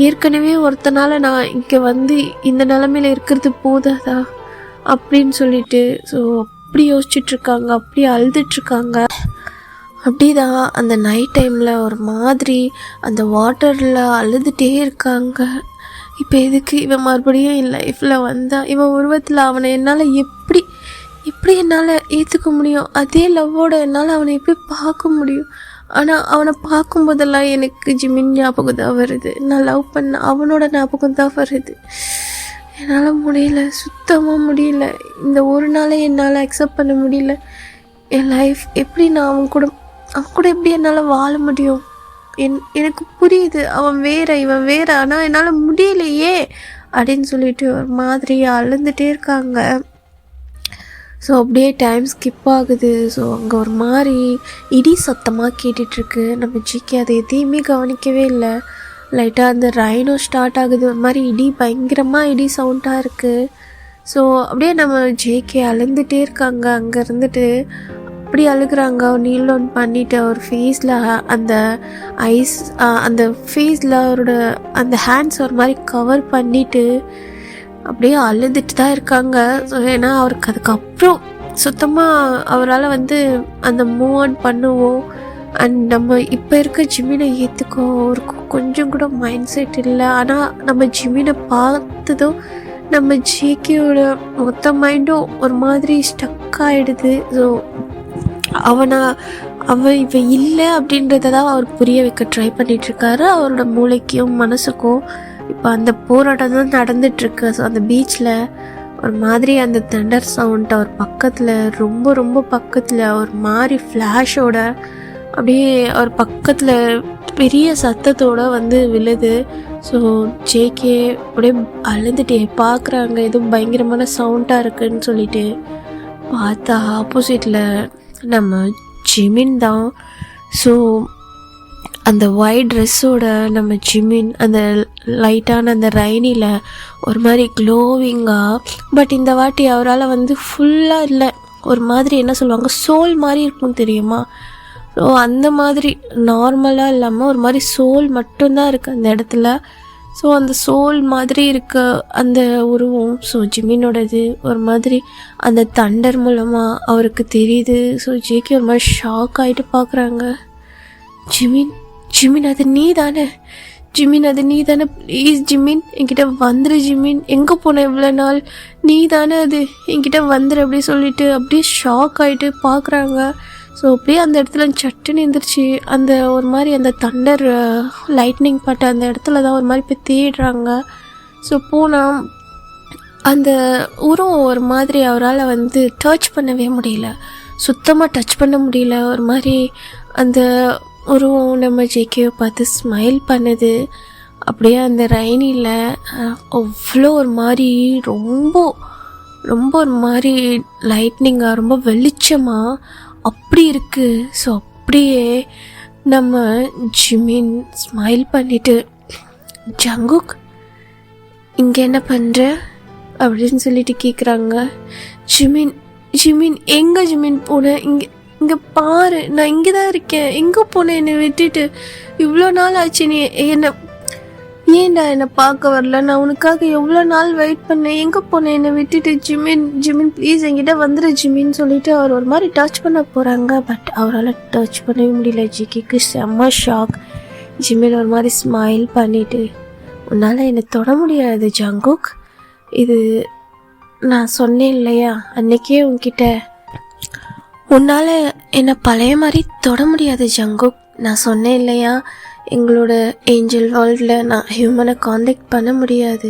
ஏற்கனவே ஒருத்தனால நான் இங்கே வந்து இந்த நிலமையில இருக்கிறது போதாதா அப்படின்னு சொல்லிட்டு ஸோ அப்படி யோசிச்சுட்ருக்காங்க, அப்படி அழுதுட்ருக்காங்க. அப்படிதான் அந்த நைட் டைமில் ஒரு மாதிரி அந்த வாட்டரில் அழுதுகிட்டே இருக்காங்க. இப்போ எதுக்கு இவன் மறுபடியும் என் லைஃப்பில் வந்தால், இவன் உருவத்தில் அவனை என்னால் எப்படி என்னால் ஏற்றுக்க முடியும், அதே லவ்வோட என்னால் அவனை எப்படி பார்க்க முடியும். ஆனால் அவனை பார்க்கும்போதெல்லாம் எனக்கு ஜிமின் ஞாபகம் தான் வருது, நான் லவ் பண்ண அவனோட ஞாபகம் தான் வருது. என்னால் முடியல, சுத்தமாக முடியல. இந்த ஒரு நாளே என்னால் அக்செப்ட் பண்ண முடியல. என் லைஃப் எப்படி நான் அவன் கூட எப்படி என்னால் வாழ முடியும். எனக்கு புரியுது அவன் வேற இவன் வேற, ஆனால் என்னால் முடியலையே அப்படின்னு சொல்லிட்டு ஒரு மாதிரி அழுந்துகிட்டே இருக்காங்க. ஸோ அப்படியே டைம் ஸ்கிப் ஆகுது. ஸோ அங்கே ஒரு மாதிரி இடி சத்தமாக கேட்டுட்ருக்கு. நம்ம ஜிகே அதை எதையுமே கவனிக்கவே இல்லை. லைட்டாக அந்த ரைனும் ஸ்டார்ட் ஆகுது, ஒரு மாதிரி பயங்கரமாக இடி சவுண்டாக இருக்குது. ஸோ அப்படியே நம்ம ஜேகே அழுந்துகிட்டே இருக்காங்க. அங்கே இருந்துட்டு அப்படி அழுகுறாங்க. நீல் டவுன் பண்ணிவிட்டு அவர் ஃபேஸில் அந்த ஐஸ் அந்த ஃபேஸில் அவரோட அந்த ஹேண்ட்ஸ் ஒரு மாதிரி கவர் பண்ணிவிட்டு அப்படியே அழுதுட்டு தான் இருக்காங்க. ஸோ ஏன்னா அவருக்கு அதுக்கப்புறம் சுத்தமாக அவரால் வந்து அந்த மூவ் ஆன் பண்ணுவோம் அண்ட் நம்ம இப்போ இருக்க ஜிமினை ஏற்றுக்கோ அவருக்கு கொஞ்சம் கூட மைண்ட் செட் இல்லை. ஆனால் நம்ம ஜிமினை பார்த்ததும் நம்ம ஜேகேயோட மொத்த மைண்டும் ஒரு மாதிரி ஸ்டக் ஆகிடுது. ஸோ அவனை இவ இல்லை அப்படின்றத தான் அவர் புரிய வைக்க ட்ரை பண்ணிகிட்ருக்காரு அவரோட மூளைக்கும் மனசுக்கும். இப்போ அந்த போராட்டம் தான் நடந்துட்டுருக்கு. ஸோ அந்த பீச்சில் ஒரு மாதிரி அந்த தண்டர் சவுண்ட் அவர் பக்கத்தில், ரொம்ப ரொம்ப பக்கத்தில் ஒரு மாதிரி ஃப்ளாஷோட அப்படியே அவர் பக்கத்தில் பெரிய சத்தத்தோடு வந்து விழுது. ஸோ ஜேகே அப்படியே அழுதுட்டே பார்க்குறாங்க, எதுவும் பயங்கரமான சவுண்டாக இருக்குதுன்னு சொல்லிட்டு. பார்த்தா ஆப்போசிட்டில் நம்ம ஜிமின் தான். ஸோ அந்த ஒயிட் ட்ரெஸ்ஸோட நம்ம ஜிமின் அந்த லைட்டான அந்த ரைனியில் ஒரு மாதிரி க்ளோவிங்காக, பட் இந்த வாட்டி அவரால் வந்து ஃபுல்லாக இல்லை, ஒரு மாதிரி என்ன சொல்லுவாங்க சோல் மாதிரி இருக்கும் தெரியுமா. ஸோ அந்த மாதிரி நார்மலாக இல்லாமல் ஒரு மாதிரி சோல் மட்டும்தான் இருக்குது அந்த இடத்துல. ஸோ அந்த சோல் மாதிரி இருக்க அந்த உருவம் ஸோ ஜிமினோடது ஒரு மாதிரி அந்த தண்டர் மூலமாக அவருக்கு தெரியுது. ஸோ ஜேகே ஒரு மாதிரி ஷாக் ஆகிட்டு பார்க்குறாங்க. ஜிமின் அது நீ தானே, ஜிமின் அது நீ தானே, ப்ளீஸ் ஜிமின் என்கிட்ட வந்துரு, ஜிமின் எங்கே போன இவ்வளோ நாள், நீ தானே அது, என்கிட்ட வந்துரு அப்படி சொல்லிட்டு அப்படியே ஷாக் ஆகிட்டு பார்க்குறாங்க. ஸோ அப்படியே அந்த இடத்துல சட்டுன்னு எழுந்திரிச்சு அந்த ஒரு மாதிரி அந்த தண்டர் லைட்னிங் பட்டு அந்த இடத்துல தான் ஒரு மாதிரி போய் தேடுறாங்க. ஸோ போனால் அந்த உருவம் ஒரு மாதிரி அவரால் வந்து டச் பண்ணவே முடியல, சுத்தமாக டச் பண்ண முடியல. ஒரு மாதிரி அந்த உருவம் நம்ம ஜேகேவை பார்த்து ஸ்மைல் பண்ணுது. அப்படியே அந்த ரைனியில் அவ்வளோ ஒரு மாதிரி ரொம்ப ரொம்ப ஒரு மாதிரி லைட்னிங்காக ரொம்ப வெளிச்சமாக அப்படி இருக்குது. ஸோ அப்படியே நம்ம ஜிமின் ஸ்மைல் பண்ணிவிட்டு, ஜங்குக் இங்கே என்ன பண்ணுற அப்படின்னு சொல்லிட்டு கேட்குறாங்க. ஜிமின் எங்கே ஜிமின் போனேன், இங்கே பாரு நான் இங்கே தான் இருக்கேன், எங்கே போனேன் என்னை விட்டுட்டு, இவ்வளோ நாள் ஆச்சு நீ ஏன்டா என்னை பார்க்க வரல, நான் உனக்காக எவ்வளோ நாள் வெயிட் பண்ணேன், எங்கே போனேன் என்னை விட்டுட்டு, ஜிமின் ப்ளீஸ் என்கிட்ட வந்துடு ஜிமின்னு சொல்லிட்டு அவர் ஒரு மாதிரி டச் பண்ண போகிறாங்க. பட் அவரால் டச் பண்ணவே முடியல. ஜிகேக்கு செம்ம ஷாக். ஜிமின் ஒரு மாதிரி ஸ்மைல் பண்ணிவிட்டு, உன்னால் என்னை தொட முடியாது ஜங்குக், இது நான் சொன்னேன் இல்லையா அன்னைக்கே உன்கிட்ட, உன்னால் என்னை பழைய மாதிரி தொட முடியாது ஜங்குக், நான் சொன்னேன் இல்லையா எங்களோட ஏஞ்சல் வேர்ல்டில் நான் ஹியூமனை காண்டாக்ட் பண்ண முடியாது.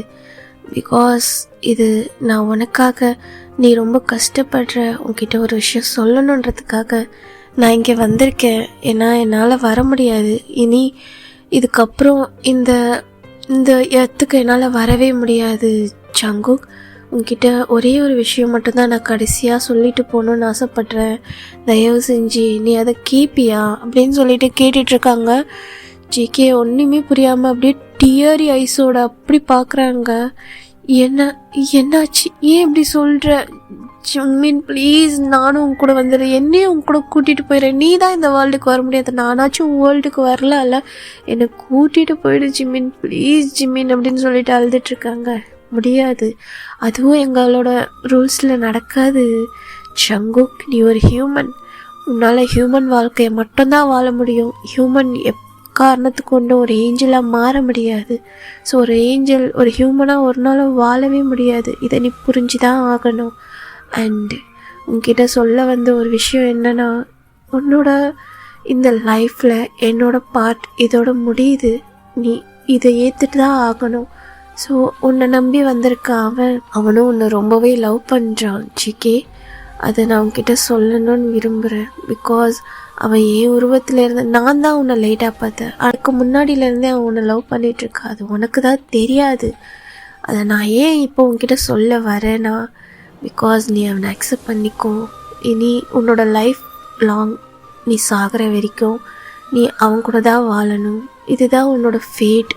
பிகாஸ் இது நான் உனக்காக, நீ ரொம்ப கஷ்டப்படுற, உன்கிட்ட ஒரு விஷயம் சொல்லணுன்றதுக்காக நான் இங்கே வந்திருக்கேன். ஏன்னா என்னால் வர முடியாது இனி, இதுக்கப்புறம் இந்த இந்த இடத்துக்கு என்னால் வரவே முடியாது ஜங்குக். உன்கிட்ட ஒரே ஒரு விஷயம் மட்டும்தான் நான் கடைசியாக சொல்லிட்டு போகணுன்னு ஆசைப்பட்றேன், தயவு செஞ்சு நீ அதை கேட்பியா அப்படின்னு சொல்லிட்டு கேட்டுட்ருக்காங்க. ஜேகே ஒன்றுமே புரியாமல் அப்படியே டியரி ஐஸோட அப்படி பார்க்குறாங்க. என்னாச்சு, ஏன் இப்படி சொல்கிற ஜிமின், ப்ளீஸ் நானும் உன் கூட வந்துடுறேன், என்னையும் உன் கூட கூட்டிகிட்டு போயிடுறேன், நீ தான் இந்த வேர்ல்டுக்கு வர முடியாது, நானாச்சும் வேர்ல்டுக்கு வரல, என்னை கூட்டிகிட்டு போயிடு ஜிமின், ப்ளீஸ் ஜிமின் அப்படின்னு சொல்லிட்டு அழுதுட்ருக்காங்க. முடியாது, அதுவும் எங்களோட ரூல்ஸில் நடக்காது ஜங்குக், நீ ஒரு ஹியூமன், உன்னால் ஹியூமன் வாழ்க்கையை மட்டும்தான் வாழ முடியும், ஹியூமன் காரணத்துக்கு கொண்டு ஒரு ஏஞ்சலாக மாற முடியாது. ஸோ ஒரு ஏஞ்சல் ஒரு ஹியூமனாக ஒரு நாளும் வாழவே முடியாது, இதை நீ புரிஞ்சு தான் ஆகணும். அண்டு உன்கிட்ட சொல்ல வந்த ஒரு விஷயம் என்னென்னா, உன்னோட இந்த லைஃப்பில் என்னோட பார்ட் இதோட முடியுது, நீ இதை ஏற்றுட்டு தான் ஆகணும். ஸோ உன்னை நம்பி வந்திருக்க அவனும் உன்னை ரொம்பவே லவ் பண்ணுறான் ஜிகே, அதை நான் உன்கிட்ட சொல்லணும்னு விரும்புகிறேன். பிகாஸ் அவன் ஏன் உருவத்தில் இருந்து நான் தான் உன்னை லைட்டாக பார்த்தேன், அதுக்கு முன்னாடியிலேருந்தே அவன் உன்னை லவ் பண்ணிகிட்ருக்கா, அது உனக்கு தான் தெரியாது. அதை நான் ஏன் இப்போ உன்கிட்ட சொல்ல வரேன்னா, பிகாஸ் நீ அவனை அக்செப்ட் பண்ணிக்கோ, இனி உன்னோட லைஃப் லாங் நீ சாகிற வரைக்கும் நீ அவன் கூட தான் வாழணும், இதுதான் உன்னோட ஃபேட்,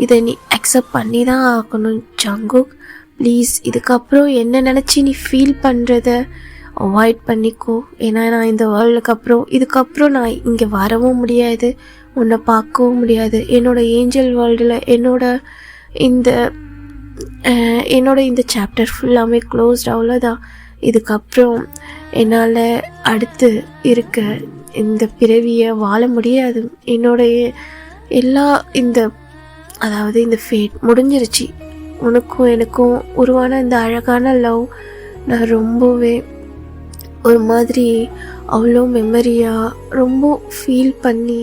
இதை நீ அக்செப்ட் பண்ணி தான் ஆகணும் ஜங்குக். ப்ளீஸ் இதுக்கப்புறம் என்ன நினச்சி நீ ஃபீல் பண்ணுறத அவாய்ட் பண்ணிக்கோ. ஏன்னா நான் இந்த இதுக்கப்புறம் நான் இங்கே வரவும் முடியாது, உன்னை பார்க்கவும் முடியாது. என்னோடய ஏஞ்சல் வேர்ல்டில் என்னோட இந்த சாப்டர் ஃபுல்லாமே க்ளோஸ்ட், அவ்வளோதான். இதுக்கப்புறம் என்னால் அடுத்து இருக்க இந்த பிறவியை வாழ முடியாது, என்னோடைய எல்லா அதாவது இந்த ஃபேட் முடிஞ்சிருச்சு. உனக்கும் எனக்கும் உருவான இந்த அழகான லவ் நான் ரொம்பவே ஒரு மாதிரி அவ்வளோ மெமரியாக ரொம்ப ஃபீல் பண்ணி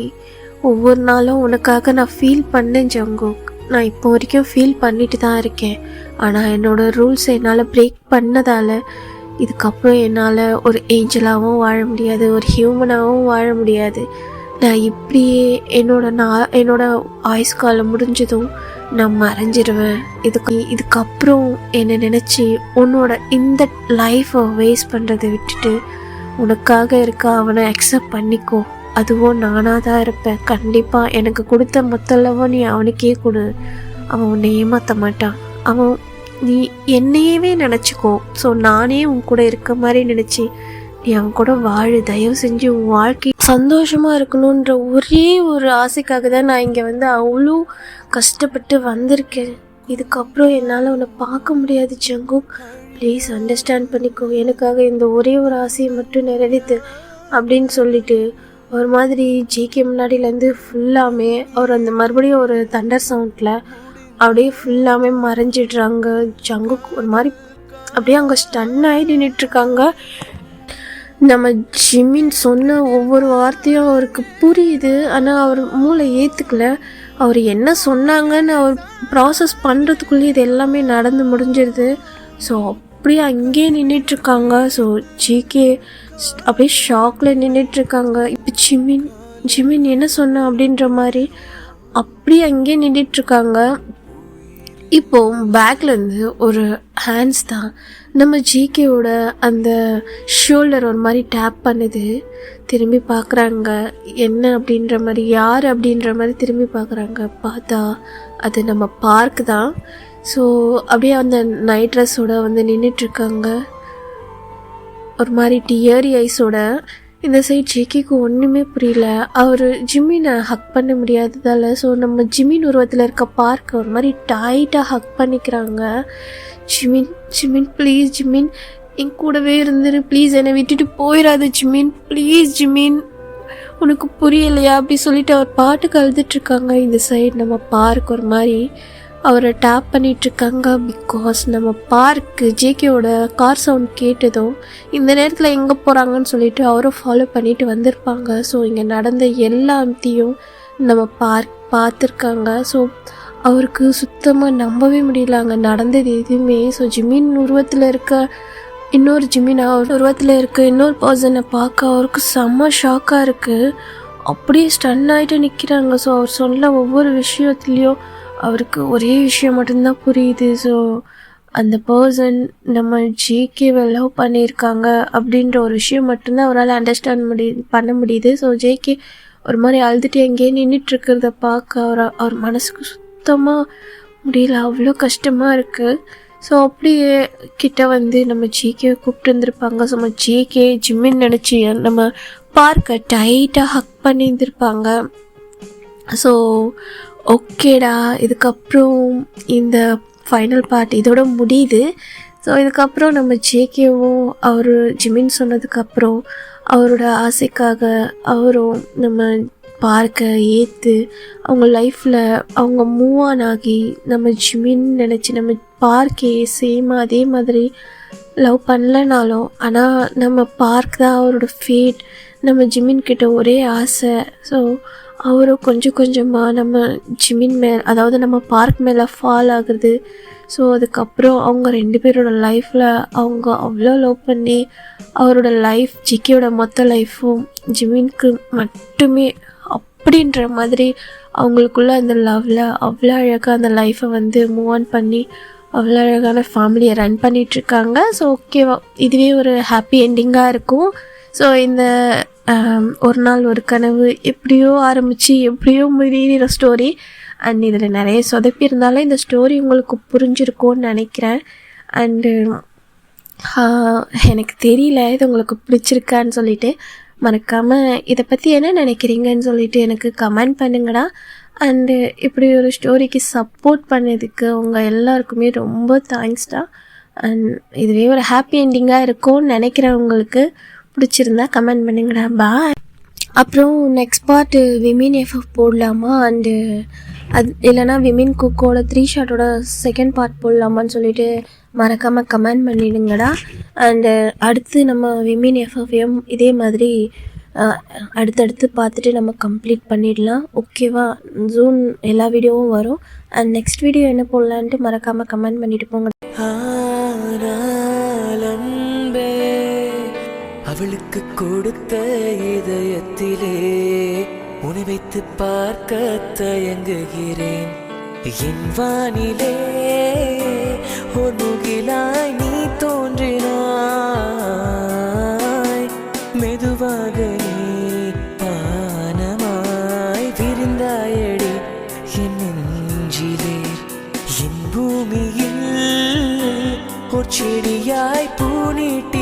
ஒவ்வொரு நாளும் உனக்காக நான் ஃபீல் பண்ணேன் ஜங்குக். நான் இப்போ வரைக்கும் ஃபீல் பண்ணிட்டு தான் இருக்கேன். ஆனால் என்னோடய ரூல்ஸை என்னால் பிரேக் பண்ணதால் இதுக்கப்புறம் என்னால் ஒரு ஏஞ்சலாகவும் வாழ முடியாது, ஒரு ஹியூமனாகவும் வாழ முடியாது. நான் இப்படியே என்னோட ஆயுஷ்காலம் முடிஞ்சதும் நான் மறைஞ்சிடுவேன். இதுக்கப்புறம் என்னை நினச்சி உன்னோட இந்த லைஃப்பை வேஸ்ட் பண்ணுறதை விட்டுட்டு உனக்காக இருக்க அவனை அக்செப்ட் பண்ணிக்கோ. அதுவும் நானாக தான் இருப்பேன். கண்டிப்பாக எனக்கு கொடுத்த மொத்தளவோ நீ அவனுக்கே கொடு. அவன் உன்னை ஏமாற்ற மாட்டான். அவன் நீ என்னையவே நினச்சிக்கோ. ஸோ நானே உன் கூட இருக்க மாதிரி நினச்சி நீ அவன் கூட வாழு. தயவு செஞ்சு உன் வாழ்க்கை சந்தோஷமாக இருக்கணுன்ற ஒரே ஒரு ஆசைக்காக தான் நான் இங்கே வந்து அவ்வளோ கஷ்டப்பட்டு வந்திருக்கேன். இதுக்கப்புறம் என்னால் உன்னை பார்க்க முடியாது ஜங்குக். ப்ளீஸ் அண்டர்ஸ்டாண்ட் பண்ணிக்கோ. எனக்காக இந்த ஒரே ஒரு ஆசையை மட்டும் நிறைவேற்று அப்படின்னு சொல்லிட்டு ஒரு மாதிரி ஜிகே முன்னாடியிலேருந்து ஃபுல்லாமே அவர் அந்த மறுபடியும் ஒரு தண்டர் சவுண்டில் அப்படியே ஃபுல்லாமே மறைஞ்சிடுறாங்க. ஜங்குக் ஒரு மாதிரி அப்படியே அங்கே ஸ்டன் ஆகி நின்றுட்டுருக்காங்க. நம்ம ஜிமின் சொன்ன ஒவ்வொரு வார்த்தையும் அவருக்கு புரியுது. ஆனால் அவர் மூளை ஏற்றுக்கல. அவர் என்ன சொன்னாங்கன்னு அவர் ப்ராசஸ் பண்ணுறதுக்குள்ளே இது எல்லாமே நடந்து முடிஞ்சிருது. ஸோ அப்படியே அங்கேயே நின்றுட்டுருக்காங்க. ஸோ ஜிகே அப்படியே ஷாக்கில் நின்றுட்டுருக்காங்க. இப்போ ஜிமின் என்ன சொன்ன அப்படின்ற மாதிரி அப்படியே அங்கேயே நின்றுட்டுருக்காங்க. இப்போ பேக்லேருந்து ஒரு ஹேண்ட்ஸ் தான் நம்ம ஜிகேவோட அந்த ஷோல்டர் ஒரு மாதிரி டேப் பண்ணுது. திரும்பி பார்க்குறாங்க என்ன அப்படின்ற மாதிரி, யார் அப்படின்ற மாதிரி திரும்பி பார்க்குறாங்க. பார்த்தா அது நம்ம பார்க் தான். ஸோ அப்படியே அந்த நைட் ட்ரெஸ்ஸோட வந்து நின்றுட்டுருக்காங்க ஒரு மாதிரி டியரி ஐஸோட. இந்த சைட் ஜிகேக்கு ஒன்றுமே புரியல. அவர் ஜிம்மினை ஹக் பண்ண முடியாததால் ஸோ நம்ம ஜிம்மின் உருவத்தில் இருக்க பார்க்க ஒரு மாதிரி டைட்டாக ஹக் பண்ணிக்கிறாங்க. ஜிமின் ப்ளீஸ் ஜிமின் என் கூடவே இருந்துரு, ப்ளீஸ் என்னை விட்டுட்டு போயிடாது ஜிமின், ப்ளீஸ் ஜிமின், உனக்கு புரியலையா அப்படி சொல்லிட்டு அவர் பாட்டுக்கு அழுதுட்ருக்காங்க. இந்த சைடு நம்ம பார்க் ஒரு மாதிரி அவரை டேப் பண்ணிகிட்ருக்காங்க. பிகாஸ் நம்ம பார்க்கு ஜேகேவோட கார் சவுண்ட் கேட்டதும் இந்த நேரத்தில் எங்கே போகிறாங்கன்னு சொல்லிட்டு அவரும் ஃபாலோ பண்ணிட்டு வந்திருப்பாங்க. ஸோ இங்கே நடந்த எல்லாத்தையும் நம்ம பார்த்துருக்காங்க. ஸோ அவருக்கு சுத்தமாக நம்பவே முடியல அங்கே நடந்தது எதுவுமே. ஸோ ஜிமின் உருவத்தில் இருக்க இன்னொரு ஜிமின் அவர் உருவத்தில் இருக்க இன்னொரு பர்சனை பார்க்க அவருக்கு செம்ம ஷாக்காக இருக்குது. அப்படியே ஸ்டன் ஆகிட்டு நிற்கிறாங்க. ஸோ அவர் சொன்ன ஒவ்வொரு விஷயத்துலேயும் அவருக்கு ஒரே விஷயம் மட்டும்தான் புரியுது. ஸோ அந்த பர்சன் நம்ம ஜேகேவை லவ் பண்ணியிருக்காங்க அப்படின்ற ஒரு விஷயம் மட்டும்தான் அவரால் அண்டர்ஸ்டாண்ட் பண்ண முடியுது. ஸோ ஜேகே ஒரு மாதிரி அழுதுட்டு எங்கேயே நின்றுட்டுருக்கிறத பார்க்க அவர் மனசுக்கு சுத்தமாக முடியல, அவ்வளோ கஷ்டமாக இருக்குது. ஸோ அப்படியே கிட்ட வந்து நம்ம ஜேகேவை கூப்பிட்டு இருந்திருப்பாங்க. ஸோ நம்ம ஜேகே ஜிம்மின்னு நினச்சி நம்ம பார்க்க டைட்டாக ஹக் பண்ணியிருந்திருப்பாங்க. ஸோ ஓகேடா, இதுக்கப்புறம் இந்த ஃபைனல் பார்ட் இதோட முடியுது. ஸோ இதுக்கப்புறம் நம்ம ஜேகேவும் அவர் ஜிமின் சொன்னதுக்கப்புறம் அவரோட ஆசைக்காக அவரும் நம்ம பார்க்க ஏற்று அவங்க லைஃப்பில் அவங்க மூவ் ஆன் ஆகி நம்ம ஜிமின் நினச்சி நம்ம பார்க்கே சேமாக அதே மாதிரி லவ் பண்ணலனாலும் ஆனால் நம்ம பார்க் தான் அவரோட ஃபேட். நம்ம ஜிமின் கிட்ட ஒரே ஆசை. ஸோ அவரும் கொஞ்சம் கொஞ்சமாக நம்ம ஜிமின் அதாவது நம்ம பார்க் மேலே ஃபால் ஆகுது. ஸோ அதுக்கப்புறம் அவங்க ரெண்டு பேரோட லைஃப்பில் அவங்க அவ்வளோ லவ் பண்ணி அவரோட லைஃப் ஜிகேயோட மொத்த லைஃப்பும் ஜிமின்க்கு மட்டுமே அப்படின்ற மாதிரி அவங்களுக்குள்ள அந்த லவ்வில் அவ்வளோ அழகாக அந்த லைஃப்பை வந்து மூவ் ஆன் பண்ணி அவ்வளோ அழகான ஃபேமிலியை ரன் பண்ணிகிட்ருக்காங்க. ஸோ ஓகேவா, இதுவே ஒரு ஹாப்பி என்டிங்காக இருக்கும். ஸோ இந்த ஒரு நாள் ஒரு கனவு எப்படியோ ஆரம்பித்து எப்படியோ முடிகிற ஸ்டோரி. அண்ட் இதில் நிறைய சொதப்பி இருந்தாலும் இந்த ஸ்டோரி உங்களுக்கு புரிஞ்சிருக்கும்னு நினைக்கிறேன். அண்டு எனக்கு தெரியல இது உங்களுக்கு பிடிச்சிருக்கான்னு சொல்லிட்டு. மறக்காமல் இதை பற்றி என்ன நினைக்கிறீங்கன்னு சொல்லிட்டு எனக்கு கமெண்ட் பண்ணுங்கடா. அண்டு இப்படி ஒரு ஸ்டோரிக்கு சப்போர்ட் பண்ணதுக்கு உங்கள் எல்லாருக்குமே ரொம்ப தேங்க்ஸ்டா. அண்ட் இதுவே ஒரு ஹாப்பி என்டிங்காக இருக்கும்னு நினைக்கிறேன். உங்களுக்கு பிடிச்சிருந்தா கமெண்ட் பண்ணுங்கடா. பாய். அப்புறம் நெக்ஸ்ட் பார்ட்டு விமின் எஃப்எஃப் போடலாமா, அண்டு அது இல்லைனா விமின் குக்கோட 3 ஷாட்டோட செகண்ட் பார்ட் போடலாமான்னு சொல்லிட்டு மறக்காமல் கமெண்ட் பண்ணிடுங்கடா. அண்டு அடுத்து நம்ம விமின் எஃப்எஃப்எம் இதே மாதிரி அடுத்தடுத்து பார்த்துட்டு நம்ம கம்ப்ளீட் பண்ணிடலாம். ஓகேவா? ஜூன் எல்லா வீடியோவும் வரும். அண்ட் நெக்ஸ்ட் வீடியோ என்ன போடலான்ட்டு மறக்காமல் கமெண்ட் பண்ணிட்டு போங்க. அவளுக்கு கொடுத்த இதயத்திலே உன்னை வைத்து பார்க்க தயங்குகிறேன். என் வானிலே ஒரு முகிலாய் நீ தோன்றினாய். மெதுவாக நீ பானமாய் விரிந்தாயடி என் நெஞ்சிலே. என் பூமியில் ஒரு செடியாய் பூ நீட்டி